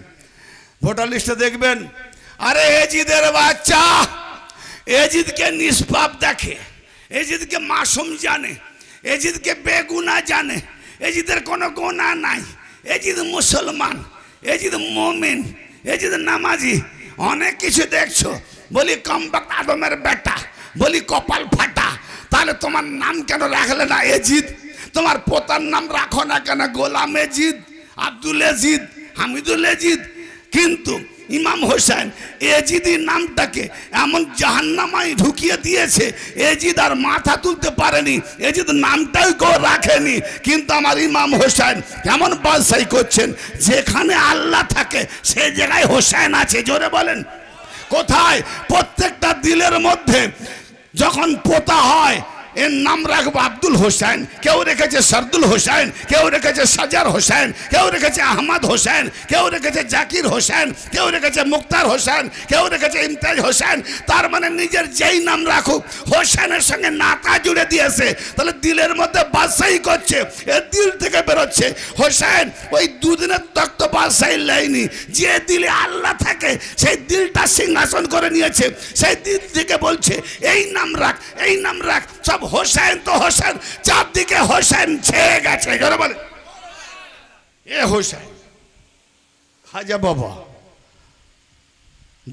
ভোটার লিস্টে দেখবেন, আরে এজিদের বাচ্চা এজিদকে নিষ্পাপ দেখে, এজিদকে মাসুম জানে, এজিদকে বেগুনা জানে, এজিদের কোনো গোনা নাই, এজিদ মুসলমান, এজিদ মুমিন, এজিদ নামাজি, অনেক কিছু দেখছো। বলি কমবক্ত আদমের বেটা, বলি কপাল ফাটা, তাহলে তোমার নাম কেন রাখলে না এজিদ? তোমার পোতার নাম রাখো না কেন গোলাম এজিদ, আব্দুল এজিদ, হামিদুল এজিদ? কিন্তু ইমাম হোসেন এজিদি নামটাকে এমন জাহান্নামায় ঢুকিয়ে দিয়েছে, এজিদ আর মাথা তুলতে পারেনি, এজিদ নামটাই কেউ রাখেনি। কিন্তু আমার ইমাম হোসেন কেমন বাদশাহী করছেন, যেখানে আল্লাহ থাকে সে জায়গায় হোসেন আছে। জোরে বলেন কোথায়? প্রত্যেকটা দিলের মধ্যে যখন পোতা হয় এর নাম রাখবো আব্দুল হোসেন, কেউ রেখেছে সরদুল হোসেন, কেউ রেখেছে সাজার হোসেন, কেউ রেখেছে আহমদ হোসেন, কেউ রেখেছে জাকির হোসেন, কেউ রেখেছে মুক্তার হোসেন, কেউ রেখেছে ইমতাজ হোসেন। তার মানে নিজের যেই নাম রাখুক হোসেনের সঙ্গে নাতা জুড়ে দিয়েছে। তাহলে দিলের মধ্যে বাদশাহী করছে, এর দিল থেকে বেরোচ্ছে হোসেন। ওই দুদিনের তক্ত বাদশাহী লাইনি, যে দিলে আল্লাহ থাকে সেই দিলটা সিংহাসন করে নিয়েছে, সেই দিল থেকে বলছে এই নাম রাখ, এই নাম রাখ। সব হোসেন তো হোসেন, চারদিকে হোসেন ছেয়ে গেছে। বলে এ হোসেন। খাজা বাবা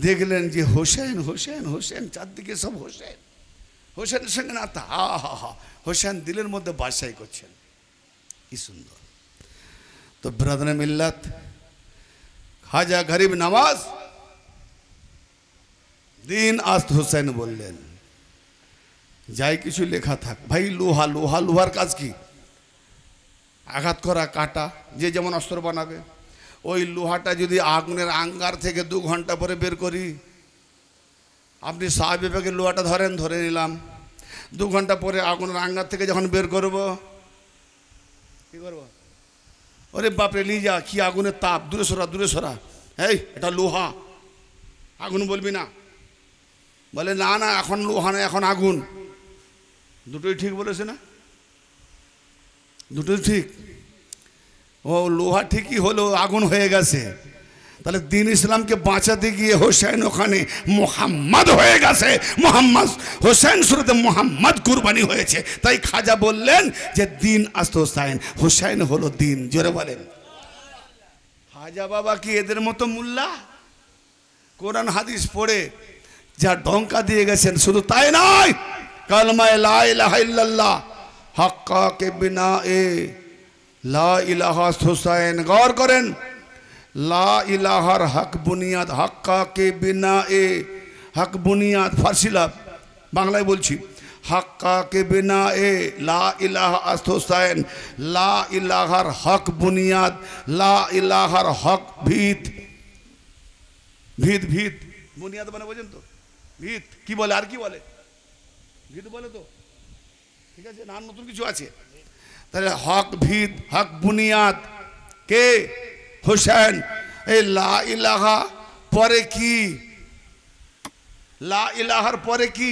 দেখলেন যে হোসেন হোসেন হোসেন, চারদিকে সব হোসেন, হোসেনের সঙ্গে নাতা, হা হা হা, হোসেন দিলের মধ্যে বাদশাহী করছেন। কি সুন্দর। তো ব্রাদরে মিল্লাত খাজা গরিব নওয়াজ দিন আস্ত হোসেন বললেন, যাই কিছু লেখা থাক ভাই, লোহা লোহা, লোহার কাজ কি? আঘাত করা, কাটা, যে যেমন অস্ত্র বানাবে। ওই লোহাটা যদি আগুনের আঙ্গার থেকে 2 ঘন্টা পরে বের করি, আপনি স্বাভাবিকভাবে লোহাটা ধরেন, ধরে নিলাম, 2 ঘন্টা পরে আগুনের আঙ্গার থেকে যখন বের করব, কি করবো? ওরে বাপরে নিয়ে যা, কি আগুনের তাপ, দূরে সরা, দূরে সরা, এই এটা লোহা, আগুন বলবি না। বলে না না, এখন লোহা না, এখন আগুন। দুটোই ঠিক বলেছে না? দুটোই ঠিক। ও লোহা ঠিকই হলো, আগুন হয়ে গেছে। তাহলে দিন ইসলামকে বাঁচাতে গিয়ে হোসেন ওখানে মোহাম্মদ হয়ে গেছে। মোহাম্মদ হোসেন শুরুতে মোহাম্মদ কুরবানি হয়েছে। তাই খাজা বললেন যে দিন আস্ত হোসেন, হোসেন হলো দিন। জোরে বলেন। খাজা বাবা কি এদের মতো মোল্লা? কোরআন হাদিস পড়ে যা ডঙ্কা দিয়ে গেছেন, শুধু তাই নয়, কালমায়ে লা ইলাহা ইল্লাল্লাহ হাক্কা কে বিনা এ লা ইলাহা হোসেন। গৌর করেন, লা ইলাহার হক বুনিয়াদ, হাক্কা কে বিনা এ হক বুনিয়াদ। ফার্সি লাভ, বাংলায় বলছি, হাক্কা কে বিনা এ লা ইলাহা হোসেন, লা ইলাহার হক বুনিয়াদ, লা ইলাহার হক ভিত। ভিত ভিত বুনিয়াদ মানে বোঝেন তো? ভিত কি বলে, আর কি বলে? ভিত বলে তো, ঠিক আছে না, নতুন কিছু আছে? তাহলে হক ভিত, হক বুনিয়াদ কে? হোসেন। এই লা ইলাহা পরে কি? লা ইলাহার পরে কি?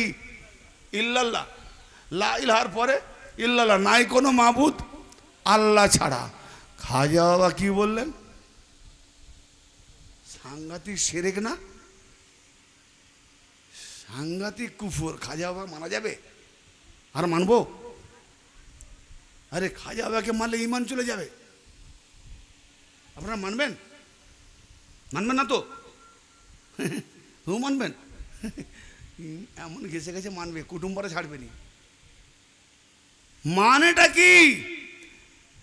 ইল্লাল্লাহ। লা ইলাহার পরে ইল্লাল্লাহ, নাই কোনো মাবুদ আল্লাহ ছাড়া। খাজা বাবা কি বললেন? সাংঘাতিক শিরক না? সাংঘাতিক কুফর। খাজা বাবা মানা যাবে? আর মানবো? আরে খাজা বাবাকে মানলে ঈমান চলে যাবে। আপনারা মানবেন? মানবেন না তো? মানবেন? এমন ঘেসে ঘেসে মানবে, কুটুম্বরা ছাড়বে নি। মানেটা কি?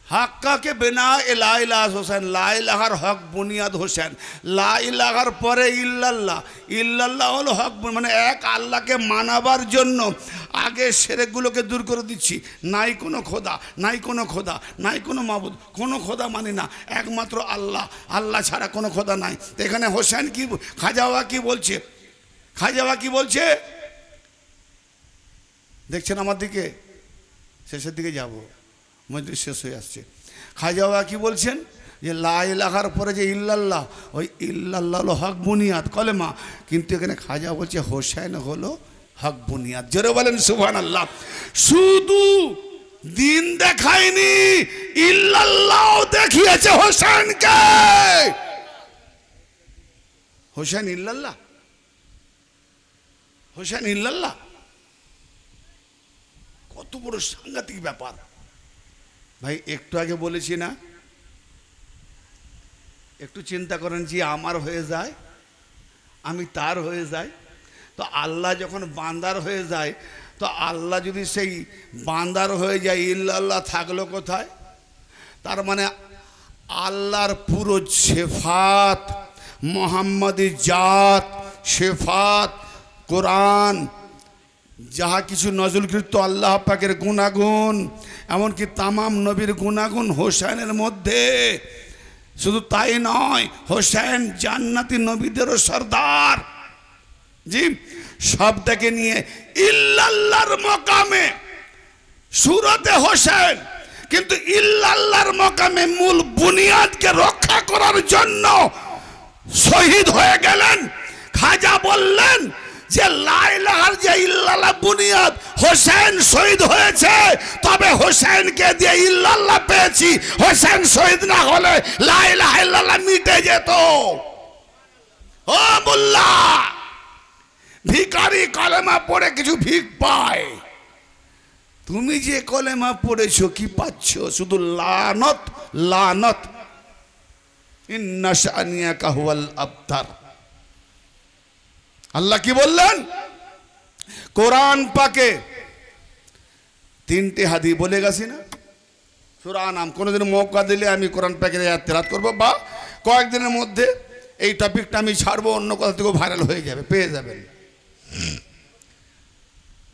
হাক্কাকে বিনা এ লা ইলাহা হোসেন, লা ইলাহার হক বুনিয়াদ হোসেন। লা ইলাহার পরে ইল্লাল্লাহ। ইল্লাল্লাহ হলো হক, মানে এক আল্লাহকে মানাবার জন্য আগে শিরকগুলোকে দূর করে দিচ্ছি। নাই কোনো খোদা, নাই কোনো খোদা, নাই কোনো মাবুদ, কোনো খোদা মানি না, একমাত্র আল্লাহ, আল্লাহ ছাড়া কোনো খোদা নাই। এখানে হোসেন কি, খাজা বাবা কি বলছে? খাজা বাবা কি বলছে দেখছেন আমার দিকে? শেষের দিকে যাব, মজলিস শেষ হয়ে আসছে। খাজা বাবা কি বলছেন? যে লা ইলাহার পরে যে ইল্লাল্লাহ, ওই ইল্লাল্লাহ হলো হক বুনিয়াদ, কলেমা। কিন্তু এখানে খাজা বলছে হোসেন হলো হক বুনিয়াদ। জোরে বলেন সুবহানাল্লাহ। শুধু দিন দেখায়নি, ইল্লাল্লাহ দেখিয়েছে হোসেনকে। হোসেন ইল্লাল্লাহ, হোসেন ইল্লাল্লাহ, কত বড় সাংঘাতিক ব্যাপার ভাই। একটু আগে বলেছি না, একটু চিন্তা করেন, যে আমার হয়ে যায়, আমি তার হয়ে যাই, তো আল্লাহ যখন বান্দার হয়ে যায়, তো আল্লাহ যদি সেই বান্দার হয়ে যায়, ইল্লাল্লাহ থাকলো কোথায়? তার মানে আল্লাহর পুরো সিফাত, মুহাম্মাদি জাত, সিফাত, কোরআন, যাহা কিছু নজরুলকৃত আল্লাহ পাকের গুণাগুণ, এমনকি তামাম নবীর গুণাগুণ হোসেনের মধ্যে। শুধু তাই নয়, হোসেন জান্নাতি নবীদেরও সর্দার। জি, সবটাকে নিয়ে ইল্লাল্লাহর মকামে সুরতে হোসেন, কিন্তু ইল্লাল্লাহর মকামে মূল বুনিয়াদকে রক্ষা করার জন্য শহীদ হয়ে গেলেন। খাজা বললেন যে লা ইলাহার যে ইল্লাল্লাহ বুনিয়াদ, হোসেন শহীদ হয়েছে, তবে হোসেনকে দিয়ে ইল্লাল্লাহ পেয়েছি। হোসেন শহীদ না হলে লা ইলাহা ইল্লাল্লাহ মিটে যেত। ও মোল্লা, ভিখারি কলেমা পড়ে কিছু ভিক পায়, তুমি যে কলেমা পড়েছো কি পাচ্ছ? শুধু লানত, লানত। ইন্না শানিয়াকা হুয়াল আবতার। আল্লাহ কি বললেন কোরআন পাকে? তিনটে হাদিস বলে গেছি না? সূরা নাম কোনোদিন মৌকা দিলে আমি কোরআন পাকের আয়াত তেলাওয়াত করব, বা কয়েকদিনের মধ্যে এই টপিকটা আমি ছাড়বো, অন্য কোথা থেকে ভাইরাল হয়ে যাবে, পেয়ে যাবেন।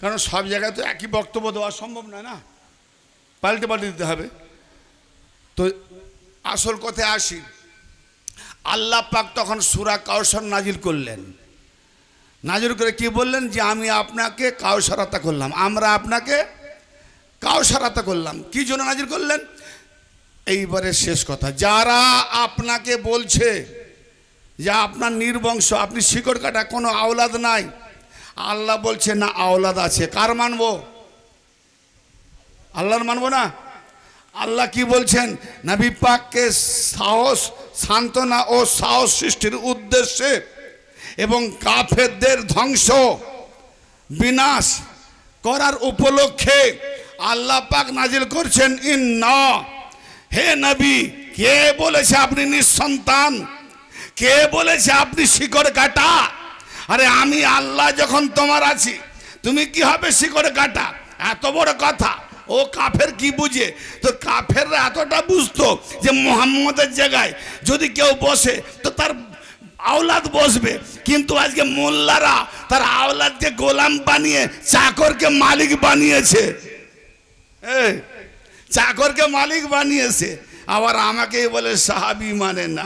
কারণ সব জায়গায় তো একই বক্তব্য দেওয়া সম্ভব নয় না, পাল্টে পাল্টে দিতে হবে। তো আসল কথায় আসি, আল্লাহ পাক তখন সূরা কাউসার নাজিল করলেন। নাজিল করে কি বললেন? যে আমি আপনাকে কাউসার আতা করলাম, আমরা আপনাকে কাউসার আতা করলাম। কি জন্য নাজিল করলেন? এইবারে শেষ কথা, যারা আপনাকে বলছে যে আপনার নির্বংশ, আপনি শিকড় কাটা, কোনো আওলাদ নাই, আল্লাহ বলছে না আওলাদ আছে। কার মানবো? আল্লাহর মানবো না? আল্লাহ কি বলছেন? নবী পাককে সাহস সান্ত্বনা ও সাহস সৃষ্টির উদ্দেশ্যে এবং কাফেরদের ধ্বংস বিনাশ করার উপলক্ষে আল্লাহ পাক নাজিল করছেন ইন্না। হে নবী, কে বলেছে আপনি নিঃসন্তান? কে বলেছে আপনি শিকড় কাটা? আরে আমি আল্লাহ যখন তোমার আছি, তুমি কি হবে শিকড় কাটা? এত বড় কথা। ও কাফের কি বুঝে? তো কাফেররা এতটা বুঝতো যে মুহাম্মদের জায়গায় যদি কেউ বসে তো তার আওলাদ বসবে, কিন্তু আজকে মোল্লারা তার আওলাদকে গোলাম বানিয়ে চাকরকে মালিক বানিয়েছে। চাকরকে মালিক বানিয়েছে। আবার আমাকেই বলে সাহাবি মানে না।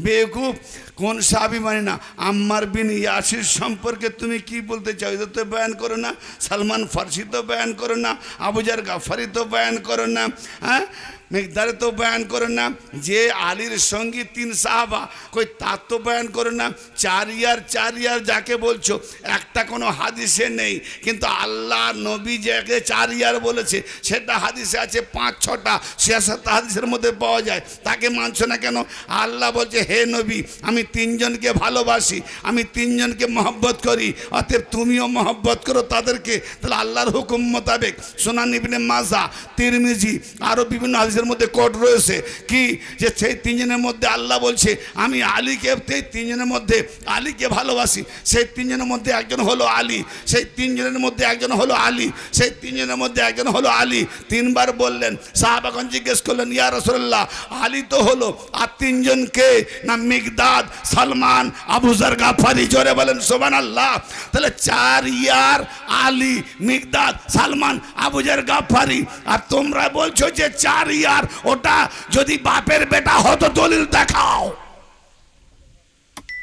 বেকুব, কোন সাহাবি মানে না? আম্মার বিন ইয়াসির সম্পর্কে তুমি কি বলতে চাও? এটা তো বয়ান করো না। সালমান ফার্সি তো বয়ান করো না। আবু জার গাফারি তো বয়ান করো না। হ্যাঁ, মিকদারে তো বয়ান করো না। যে আলীর সঙ্গী 3 সাহাবা, কই তার তো বয়ান করো না। 4 ইয়ার যাকে বলছো একটা কোনো হাদিসে নেই, কিন্তু আল্লাহ নবী যাকে 4 ইয়ার বলেছে সেটা হাদিসে আছে 5-6টা, 66 হাদিসের মধ্যে পাওয়া যায়। তাকে মানছো না কেন? আল্লাহ বলছে হে নবী, আমি 3 জনকে ভালোবাসি, আমি 3 জনকে মহব্বত করি, অতএব তুমিও মহব্বত করো তাদেরকে। তাহলে আল্লাহর হুকুম মোতাবেক সুনান ইবনে মাজাহ, তিরমিজি, আরও বিভিন্ন হাদিসের মধ্যে কোট রয়েছে কি যে সেই 3 জনের মধ্যে আল্লাহ বলছে আমি আলীকে, সেই 3 জনের মধ্যে আলীকে ভালোবাসি। সেই 3 জনের মধ্যে একজন হলো আলী, সেই 3 জনের মধ্যে একজন হলো আলী, সেই 3 জনের মধ্যে একজন হলো আলী। 3 বার বললেন। সাহাবাগণ জিজ্ঞেস করলেন ইয়া রাসূলুল্লাহ, আলী তো হলো, আর 3 জন কে? না মিকদাদ, সালমান, আবু জার গাফারি। জোরে বলেন সুবহানাল্লাহ। তাহলে 4 ইয়ার আলী, মিকদাদ, সালমান, আবু জার গাফারি। আর তোমরা বলছো যে 4 ইয়ার, ওটা যদি বাপের বেটা হতো দলিল দেখাও।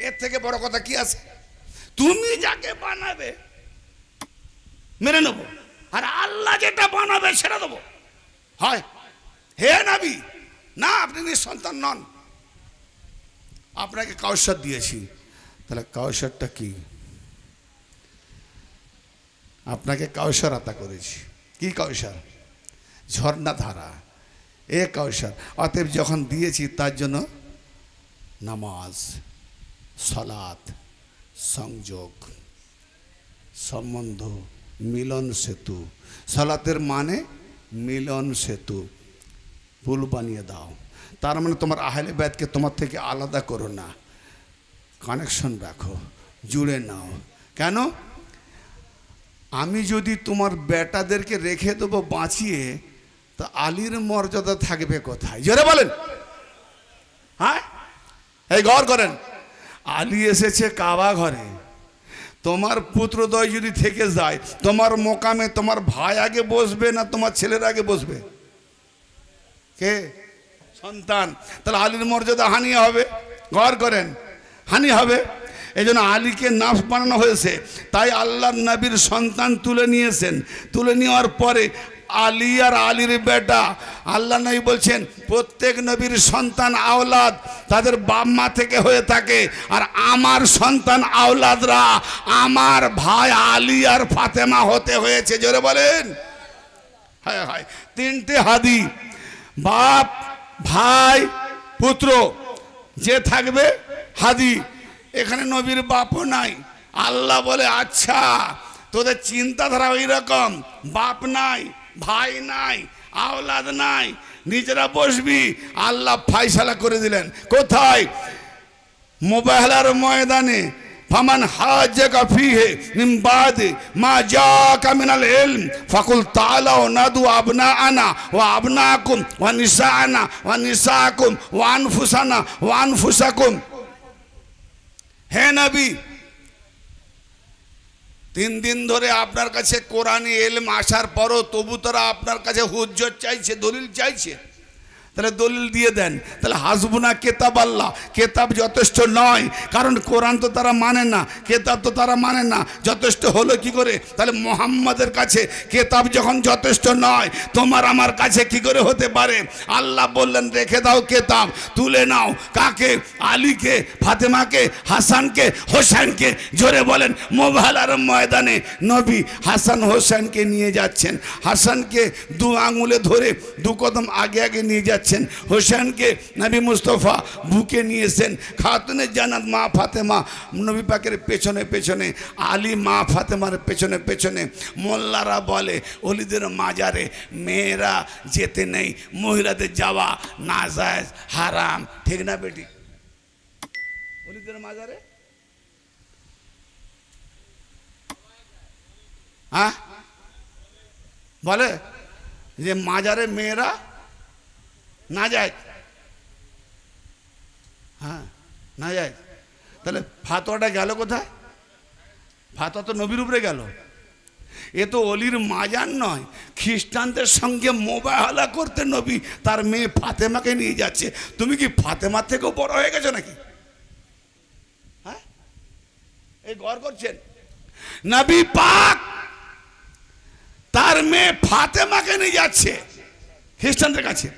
এর থেকে বড় কথা কি আছে? তুমি যাকে বানাবে মেনে নেব, আর আল্লাহ যেটা বানাবে সেটা দেবো। হয় হে নবী, না আপনি নিঃসন্তান নন, আপনাকে কাউসার দিয়েছি। তাহলে কাউসারটা কি? আপনাকে কাউসার আতা করেছি। কি কাউসার? ঝর্ণা ধারা, এ কাউসার। অতএব যখন দিয়েছি তার জন্য নামাজ, সালাত, সংযোগ, সম্বন্ধ, মিলন সেতু। সালাতের মানে মিলন সেতু, পুল বানিয়ে দাও। তার মানে তোমার আহলে বাইতকে তোমার থেকে আলাদা করো না, কানেকশন রাখো, জুড়ে নাও। কেন? আমি যদি তোমার বেটাদেরকে রেখে দেবো বাঁচিয়ে, তা আলীর মর্যাদা থাকবে কোথায়? জোরে বলেন। হ্যাঁ, এই গৌর করেন। আলী এসেছে কাবা ঘরে, তোমার পুত্রদ্বয় যদি থেকে যায়, তোমার মোকামে তোমার ভাই আগে বসবে না তোমার ছেলের আগে বসবে? কে? সন্তান। তাহলে আলীর মর্যাদা হানি হবে। গৌর করেন, হানি হবে। এই জন্য আলীকে নাফ বানানো হয়েছে। তাই আল্লাহর নবীর সন্তান তুলে নিয়েছেন। তুলে নেওয়ার পরে আলী আর আলীর বেটা, আল্লাহ নবী বলছেন প্রত্যেক নবীর সন্তান আওলাদ তাদের বাপ মা থেকে হয়ে থাকে, আর আমার সন্তান আওলাদরা আমার ভাই আলী আর ফাতেমা হতে হয়েছে। জোরে বলেন। হায় হায়, 3টে হাদি, বাপ, ভাই, পুত্র, যে থাকবে হাদি। এখানে নবীর বাপও নাই। আল্লাহ বলে আচ্ছা তোদের চিন্তাধারা ওই রকম, বাপ নাই, ভাই নাই, আওলাদ নাই, নিজেরা বসবি। আল্লাহ ফায়সালা করে দিলেন কোথায়? মুবাহলার ময়দানে। ফামান হাজ্জাকা ফীহি মিন বাদি মা জাআকা মিনাল ইলম ফাকুল তাআলাউ নাদু আবনাআনা ওয়া আবনাকুম ওয়া নিসাআনা ওয়া নিসাআকুম ওয়া আনফুসানা ওয়া আনফুসাকুম। হে নবী, 3 দিন ধরে আপনার কাছে কোরআনে ইলম আসার পরও তবু তারা আপনার কাছে হুজ্জত চাইছে, দলিল চাইছে। তাহলে দলিল দিয়ে দেন। তাহলে হাসবুনা কেতাব আল্লাহ, কেতাব যথেষ্ট নয়, কারণ কোরআন তো তারা মানে না, কেতাব তো তারা মানে না। যথেষ্ট হলো কি করে? তাহলে মোহাম্মদের কাছে কেতাব যখন যথেষ্ট নয়, তোমার আমার কাছে কি করে হতে পারে? আল্লাহ বললেন রেখে দাও কেতাব, তুলে নাও। কাকে? আলীকে, ফাতেমাকে, হাসানকে, হোসেনকে। জোরে বলেন। মুবাহলার ময়দানে নবী হাসান হোসেনকে নিয়ে যাচ্ছেন। হাসানকে 2 আঙুলে ধরে 2 কদম আগে আগে নিয়ে যাচ্ছেন। যাচ্ছেন। হোসেনকে নবী মুস্তফা বুকে নিয়েছেন। খাতুনে জান্নাত মা ফাতেমা নবী পাকের পেছনে পেছনে, আলী মা ফাতেমার পেছনে পেছনে। মোল্লারা বলে ওলিদের মাজারে মেয়েরা যেতে নেই, মহিলাদের যাওয়া নাজায়েজ হারাম, ঠিক না বেটি? ওলিদের মাজারে হ্যাঁ বলে যে মাজারে মেয়েরা না যায়, হ্যাঁ না যায়। তাহলে ফাতোয়াটা গেল কোথায়? ফাতোয়া তো নবীর উপরে গেল। এ তো অলির মাজার নয়, খ্রিস্টানদের সঙ্গে মোবাহলা করতে নবী তার মেয়ে ফাতেমাকে নিয়ে যাচ্ছে। তুমি কি ফাতেমার থেকেও বড় হয়ে গেছো নাকি? হ্যাঁ, এই গড় করছেন। নবী পাক তার মেয়ে ফাতেমাকে নিয়ে যাচ্ছে খ্রিস্টানদের কাছে,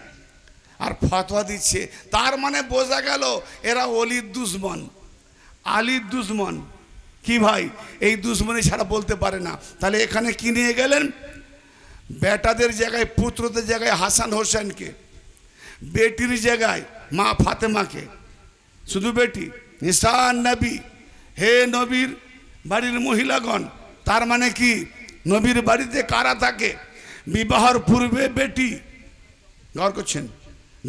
আর ফতোয়া দিচ্ছে। তার মানে বোঝা গেল এরা অলির দুশ্মন, আলীর দুশ্মন। কি ভাই, এই দুশ্মনী ছাড়া বলতে পারে না। তাহলে এখানে কি নিয়ে গেলেন? বেটাদের জায়গায় পুত্রদের জায়গায় হাসান হোসেনকে, বেটির জায়গায় মা ফাতেমাকে। শুধু বেটি, নিসান নবী, হে নবীর বাড়ির মহিলাগণ। তার মানে কি, নবীর বাড়িতে কারা থাকে? বিবাহর পূর্বে বেটি, গৌর করছেন,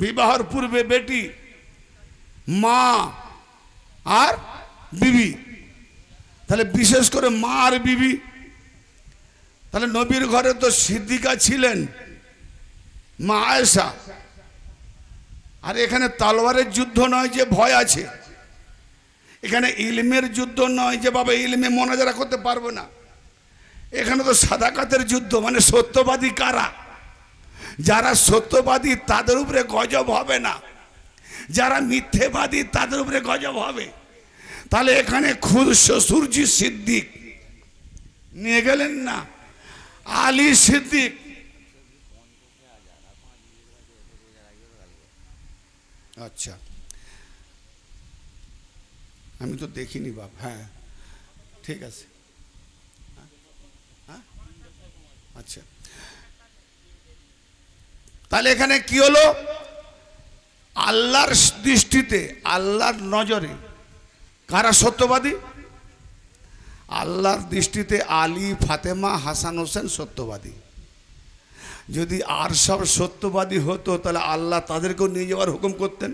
বিবাহর পূর্বে বেটি, মা আর বিবি। তাহলে বিশেষ করে মা আর বিবি। তাহলে নবীর ঘরে তো সিদ্দিকা ছিলেন মা আয়েশা। আর এখানে তলোয়ারের যুদ্ধ নয় যে ভয় আছে, এখানে ইলমের যুদ্ধ নয় যে বাবা ইলমে মোনাজারা করতে পারবো না। এখানে তো সাদাকাতের যুদ্ধ, মানে সত্যবাদী কারা? যারা সত্যবাদী তাদের উপরে গজব হবে না, যারা মিথ্যেবাদী তাদের উপরে গজব হবে। তাহলে এখানে খুদ শ্বশুরজি সিদ্দিক নিয়ে গেলেন না, আলী সিদ্দিক। আচ্ছা, আমি তো দেখিনি বাপ। হ্যাঁ ঠিক আছে, আচ্ছা। তাহলে এখানে কি হলো? আল্লাহর দৃষ্টিতে, আল্লাহর নজরে কারা সত্যবাদী? আল্লাহর দৃষ্টিতে আলী, ফাতেমা, হাসান হোসেন সত্যবাদী। যদি আর সব সত্যবাদী হতো তাহলে আল্লাহ তাদেরকেও নিয়ে যাওয়ার হুকুম করতেন।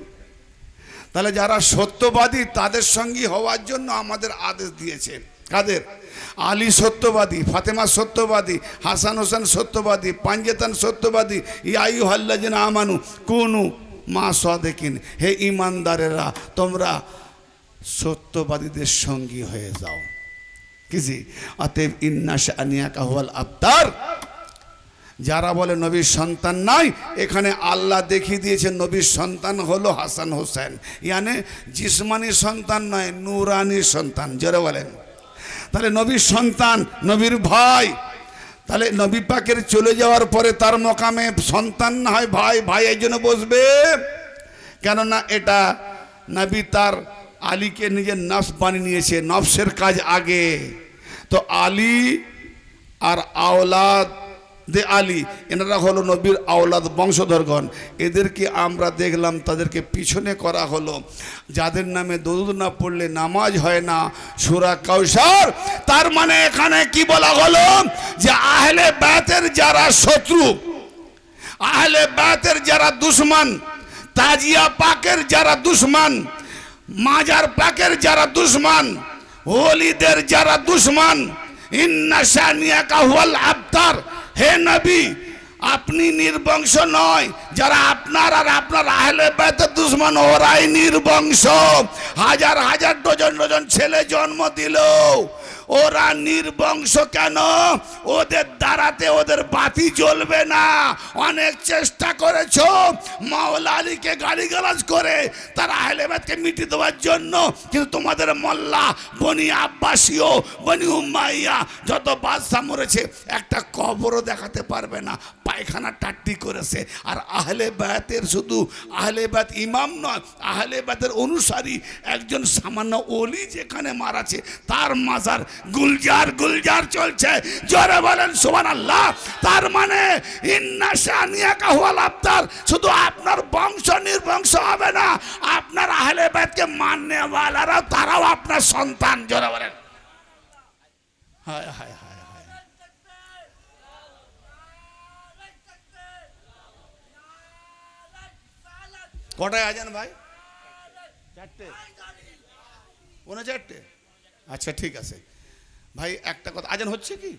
তাহলে যারা সত্যবাদী তাদের সঙ্গী হওয়ার জন্য আমাদের আদেশ দিয়েছে। কাদের? আলী সত্যবাদী, ফাতেমা সত্যবাদী, হাসান হোসেন সত্যবাদী, পাঞ্জেতান সত্যবাদী। ইয়া আইয়ুহাল্লাযিনা আমানু কুনু মা সাদিকিন, হে ঈমানদারেরা তোমরা সত্যবাদীদের সঙ্গী হয়ে যাও। কিজি অতএব ইন্না শানিয়াকা হুয়াল আবতার। যারা বলে নবীর সন্তান নাই, এখানে আল্লাহ দেখিয়ে দিয়েছেন নবীর সন্তান হলো হাসান হোসেন। ইয়ানে জিসমানি সন্তান নয়, নূরানি সন্তান। জোরে বলেন। তাহলে নবীর সন্তান, নবীর ভাই। তাহলে নবী পাকের চলে যাওয়ার পরে তার মকামে সন্তান না হয় ভাই, ভাই এই জন্য বসবে। কেননা এটা নবী তার আলীকে নিজের নফস বানিয়ে নিয়েছে, নফসের কাজ আগে। তো আলী আর আওলাদ দে আলী, এনারা হলো নবীর আওলাদ বংশধরগণ। এদেরকে আমরা দেখলাম তাদেরকে পিছনে করা হলো। যাদের নামে দরুদ না পড়লে নামাজ হয় না, সূরা কাউসার। তার মানে এখানে কি বলা হলো? যে আহলে বায়তের যারা শত্রু, আহলে বায়তের যারা দুশমন, তাজিয়া পাকের যারা দুশমন, মাজার পাকের যারা দুশমন, ওলিদের যারা দুশমন, ইন্না শানিয়াকা হুয়াল আবতার। হে নবী, আপনি নির্বংশ নয়। যারা আপনার আর আপনার আহলে বায়তের দুশমন, ওরাই নির্বংশ। হাজার হাজার ডজন ডজন ছেলে জন্ম দিল, ওরা নির্বংশ কেন? ওদের দ্বারাতে ওদের বাতি জ্বলবে না। অনেক চেষ্টা করেছো মাওলা আলীকে গালিগালাজ করে তার আহলে বায়তকে মিটিয়ে দেওয়ার জন্য, কিন্তু তোমাদের মোল্লা বনি আব্বাসীয়, বনি উমাইয়া যত বাদশা মরেছে একটা কবরও দেখাতে পারবে না। পায়খানা টাট্টি করেছে। আর আহলে বায়তের শুধু আহলে বায়ত ইমাম নয়, আহলে বায়তের অনুসারী একজন সামান্য ওলি যেখানে মারাছে তার মাজার গুলজার গুলজার চলছে। জোরে বলেন সুবহানাল্লাহ। তার মানে ইন্না শানিয়াকা হুয়াল আবতার, শুধু আপনার বংশ নির্বংশ হবে না, আপনার আহলে বাইতকে মাননেওয়ালারাও তারাও আপনার সন্তান। জোরে বলেন হায় হায় হায় হায়। কটায় আজান ভাই? 4টে 4:59। আচ্ছা ঠিক আছে ভাই, একটা কথা, আজান হচ্ছে কি?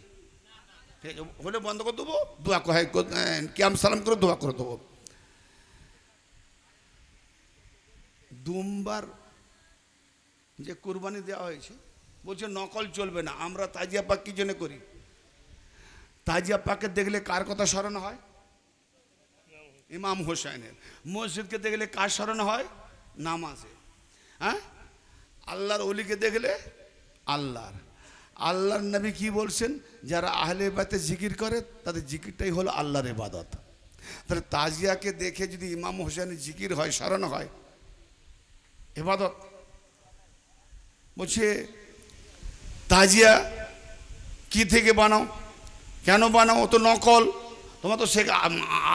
ঠিক আছে, হলে বন্ধ করে দেবো, দোয়া করে কিয়াম সালাম করে দোয়া করে দেবো। দুমবার যে কুরবানি দেওয়া হয়েছে বলছে নকল চলবে না। আমরা তাজিয়া পাক কি জন্য করি? তাজিয়া পাকে দেখলে কার কথা স্মরণ হয়? ইমাম হোসেনের। মসজিদকে দেখলে কার স্মরণ হয়? নামাজে। হ্যাঁ, আল্লাহর ওলিকে দেখলে আল্লাহর। আল্লাহর নবী কি বলছেন? যারা আহলে বাইতে জিকির করে তাদের জিকিরটাই হলো আল্লাহর ইবাদত। তাহলে তাজিয়াকে দেখে যদি ইমাম হোসেনের জিকির হয়, স্মরণ হয়, ইবাদত। বলছে তাজিয়া কি থেকে বানাও? কেন বানাও? ও তো নকল। তোমার তো সে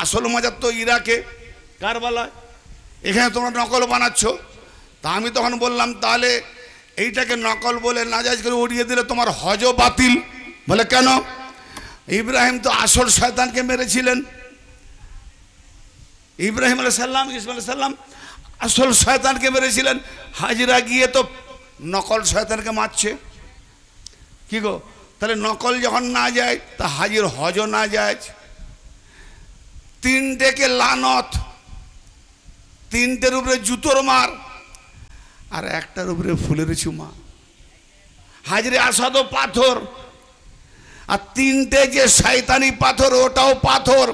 আসল মাজার তো ইরাকে কারবালায়, এখানে তোমরা নকল বানাচ্ছ। তা আমি তখন বললাম তাহলে এইটাকে নকল বলে নাজায়েজ করে উড়িয়ে দিলে তোমার হজও বাতিল। বলে কেন? ইব্রাহিম তো আসল শয়তানকে মেরেছিলেন। ইব্রাহিম আলাইহিস সালাম, ইসমাঈল আলাইহিস সালাম আসল শয়তানকে মেরেছিলেন। হাজিরা গিয়ে তো নকল শয়তানকে মারছে। কি গো, তাহলে নকল যখন না যায় তা হাজির হজও না যায়। 3টেকে লানত, 3টের উপরে জুতোর মার, আর একটার উপরে ফুলের চুমা। হাজরে আসাদও পাথর, আর 3টে যে শয়তানি পাথর ওটাও পাথর।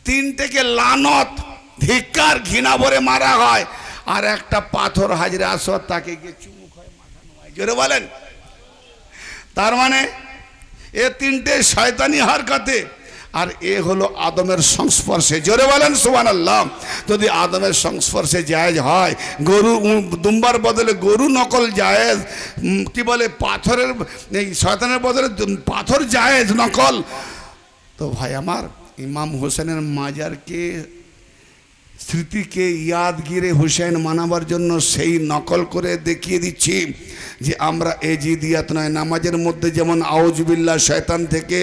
3টেকে লানত, ধিক্কার, ঘৃণা ভরে মারা হয়, আর একটা পাথর হাজরে আসাদ তাকে গিয়ে চুমু খায়, মাখানো হয়। জোরে বলেন। তার মানে এ 3টে শয়তানি হরকতে, আর এ হলো আদমের সংস্পর্শে। জোরে বলেন সুবহানাল্লাহ। যদি আদমের সংস্পর্শে জায়েজ হয়, গরু দুম্বার বদলে গরু নকল জায়েজ, কি বলে পাথরের এই শয়তানের বদলে পাথর জায়েজ নকল, তো ভাই আমার ইমাম হোসেনের মাজারকে স্মৃতিকে ইয়াদগিরে হুসেন মানাবার জন্য সেই নকল করে দেখিয়ে দিচ্ছি যে আমরা এজিদিয়াত নয়, নামাজের মধ্যে যেমন আউযুবিল্লাহ শয়তান থেকে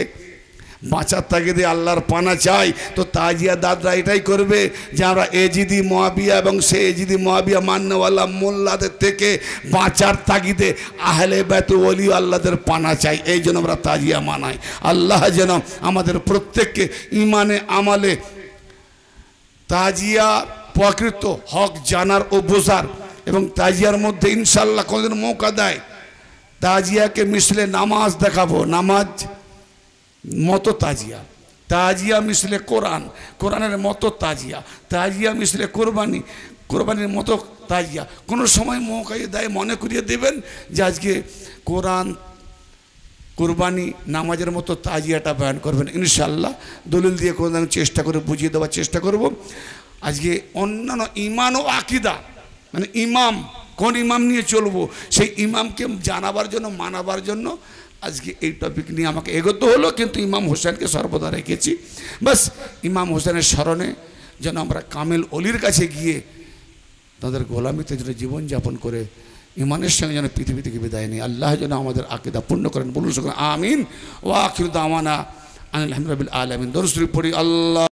বাঁচার তাগিদে আল্লাহর পানা চাই, তো তাজিয়া দাদরা এটাই করবে যে আমরা এজিদি মুআবিয়া এবং সে এজিদি মুআবিয়া মান্যওয়ালা মোল্লাদের থেকে বাঁচার তাগিদে আহলে বাইত ওলি আল্লাহদের পানা চাই। এই জন্য আমরা তাজিয়া মানাই। আল্লাহ যেন আমাদের প্রত্যেককে ইমানে আমালে তাজিয়া প্রকৃত হক জানার ও বোঝার, এবং তাজিয়ার মধ্যে ইনশাল্লাহ কোনদিন মৌকা দেয় তাজিয়াকে মিশলে নামাজ দেখাবো, নামাজ মতো তাজিয়া, তাজিয়া মিশলে কোরআন, কোরআনের মতো তাজিয়া, তাজিয়া মিশলে কোরবানি, কোরবানির মতো তাজিয়া। কোনো সময় মৌকাই দেয় মনে করিয়ে দেবেন যে আজকে কোরআন, কোরবানি, নামাজের মতো তাজিয়াটা বয়ান করবেন ইনশাল্লাহ। দলিল দিয়ে কোরআন চেষ্টা করে বুঝিয়ে দেওয়ার চেষ্টা করব। আজকে অন্যান্য ইমান ও আকিদা, মানে ইমাম, কোন ইমাম নিয়ে চলবো সেই ইমামকে জানাবার জন্য, মানাবার জন্য আজকে এই টপিক নিয়ে আমাকে এগোতে হলো, কিন্তু ইমাম হোসেনকে সর্বদা রেখেছি। বাস ইমাম হোসেনের স্মরণে যেন আমরা কামেল অলির কাছে গিয়ে তাদের গোলামিতে যেন জীবনযাপন করে ইমানের সঙ্গে যেন পৃথিবী থেকে বিদায় নেই। আল্লাহ যেন আমাদের আকিদা পূর্ণ করেন। বলুন সকলে আমিন। ওয়া আখিরু দাওয়ানা আনিল হামদুলিল্লাহি রাব্বিল আলামিন। দরুদ শরীফ পড়ি। আল্লাহ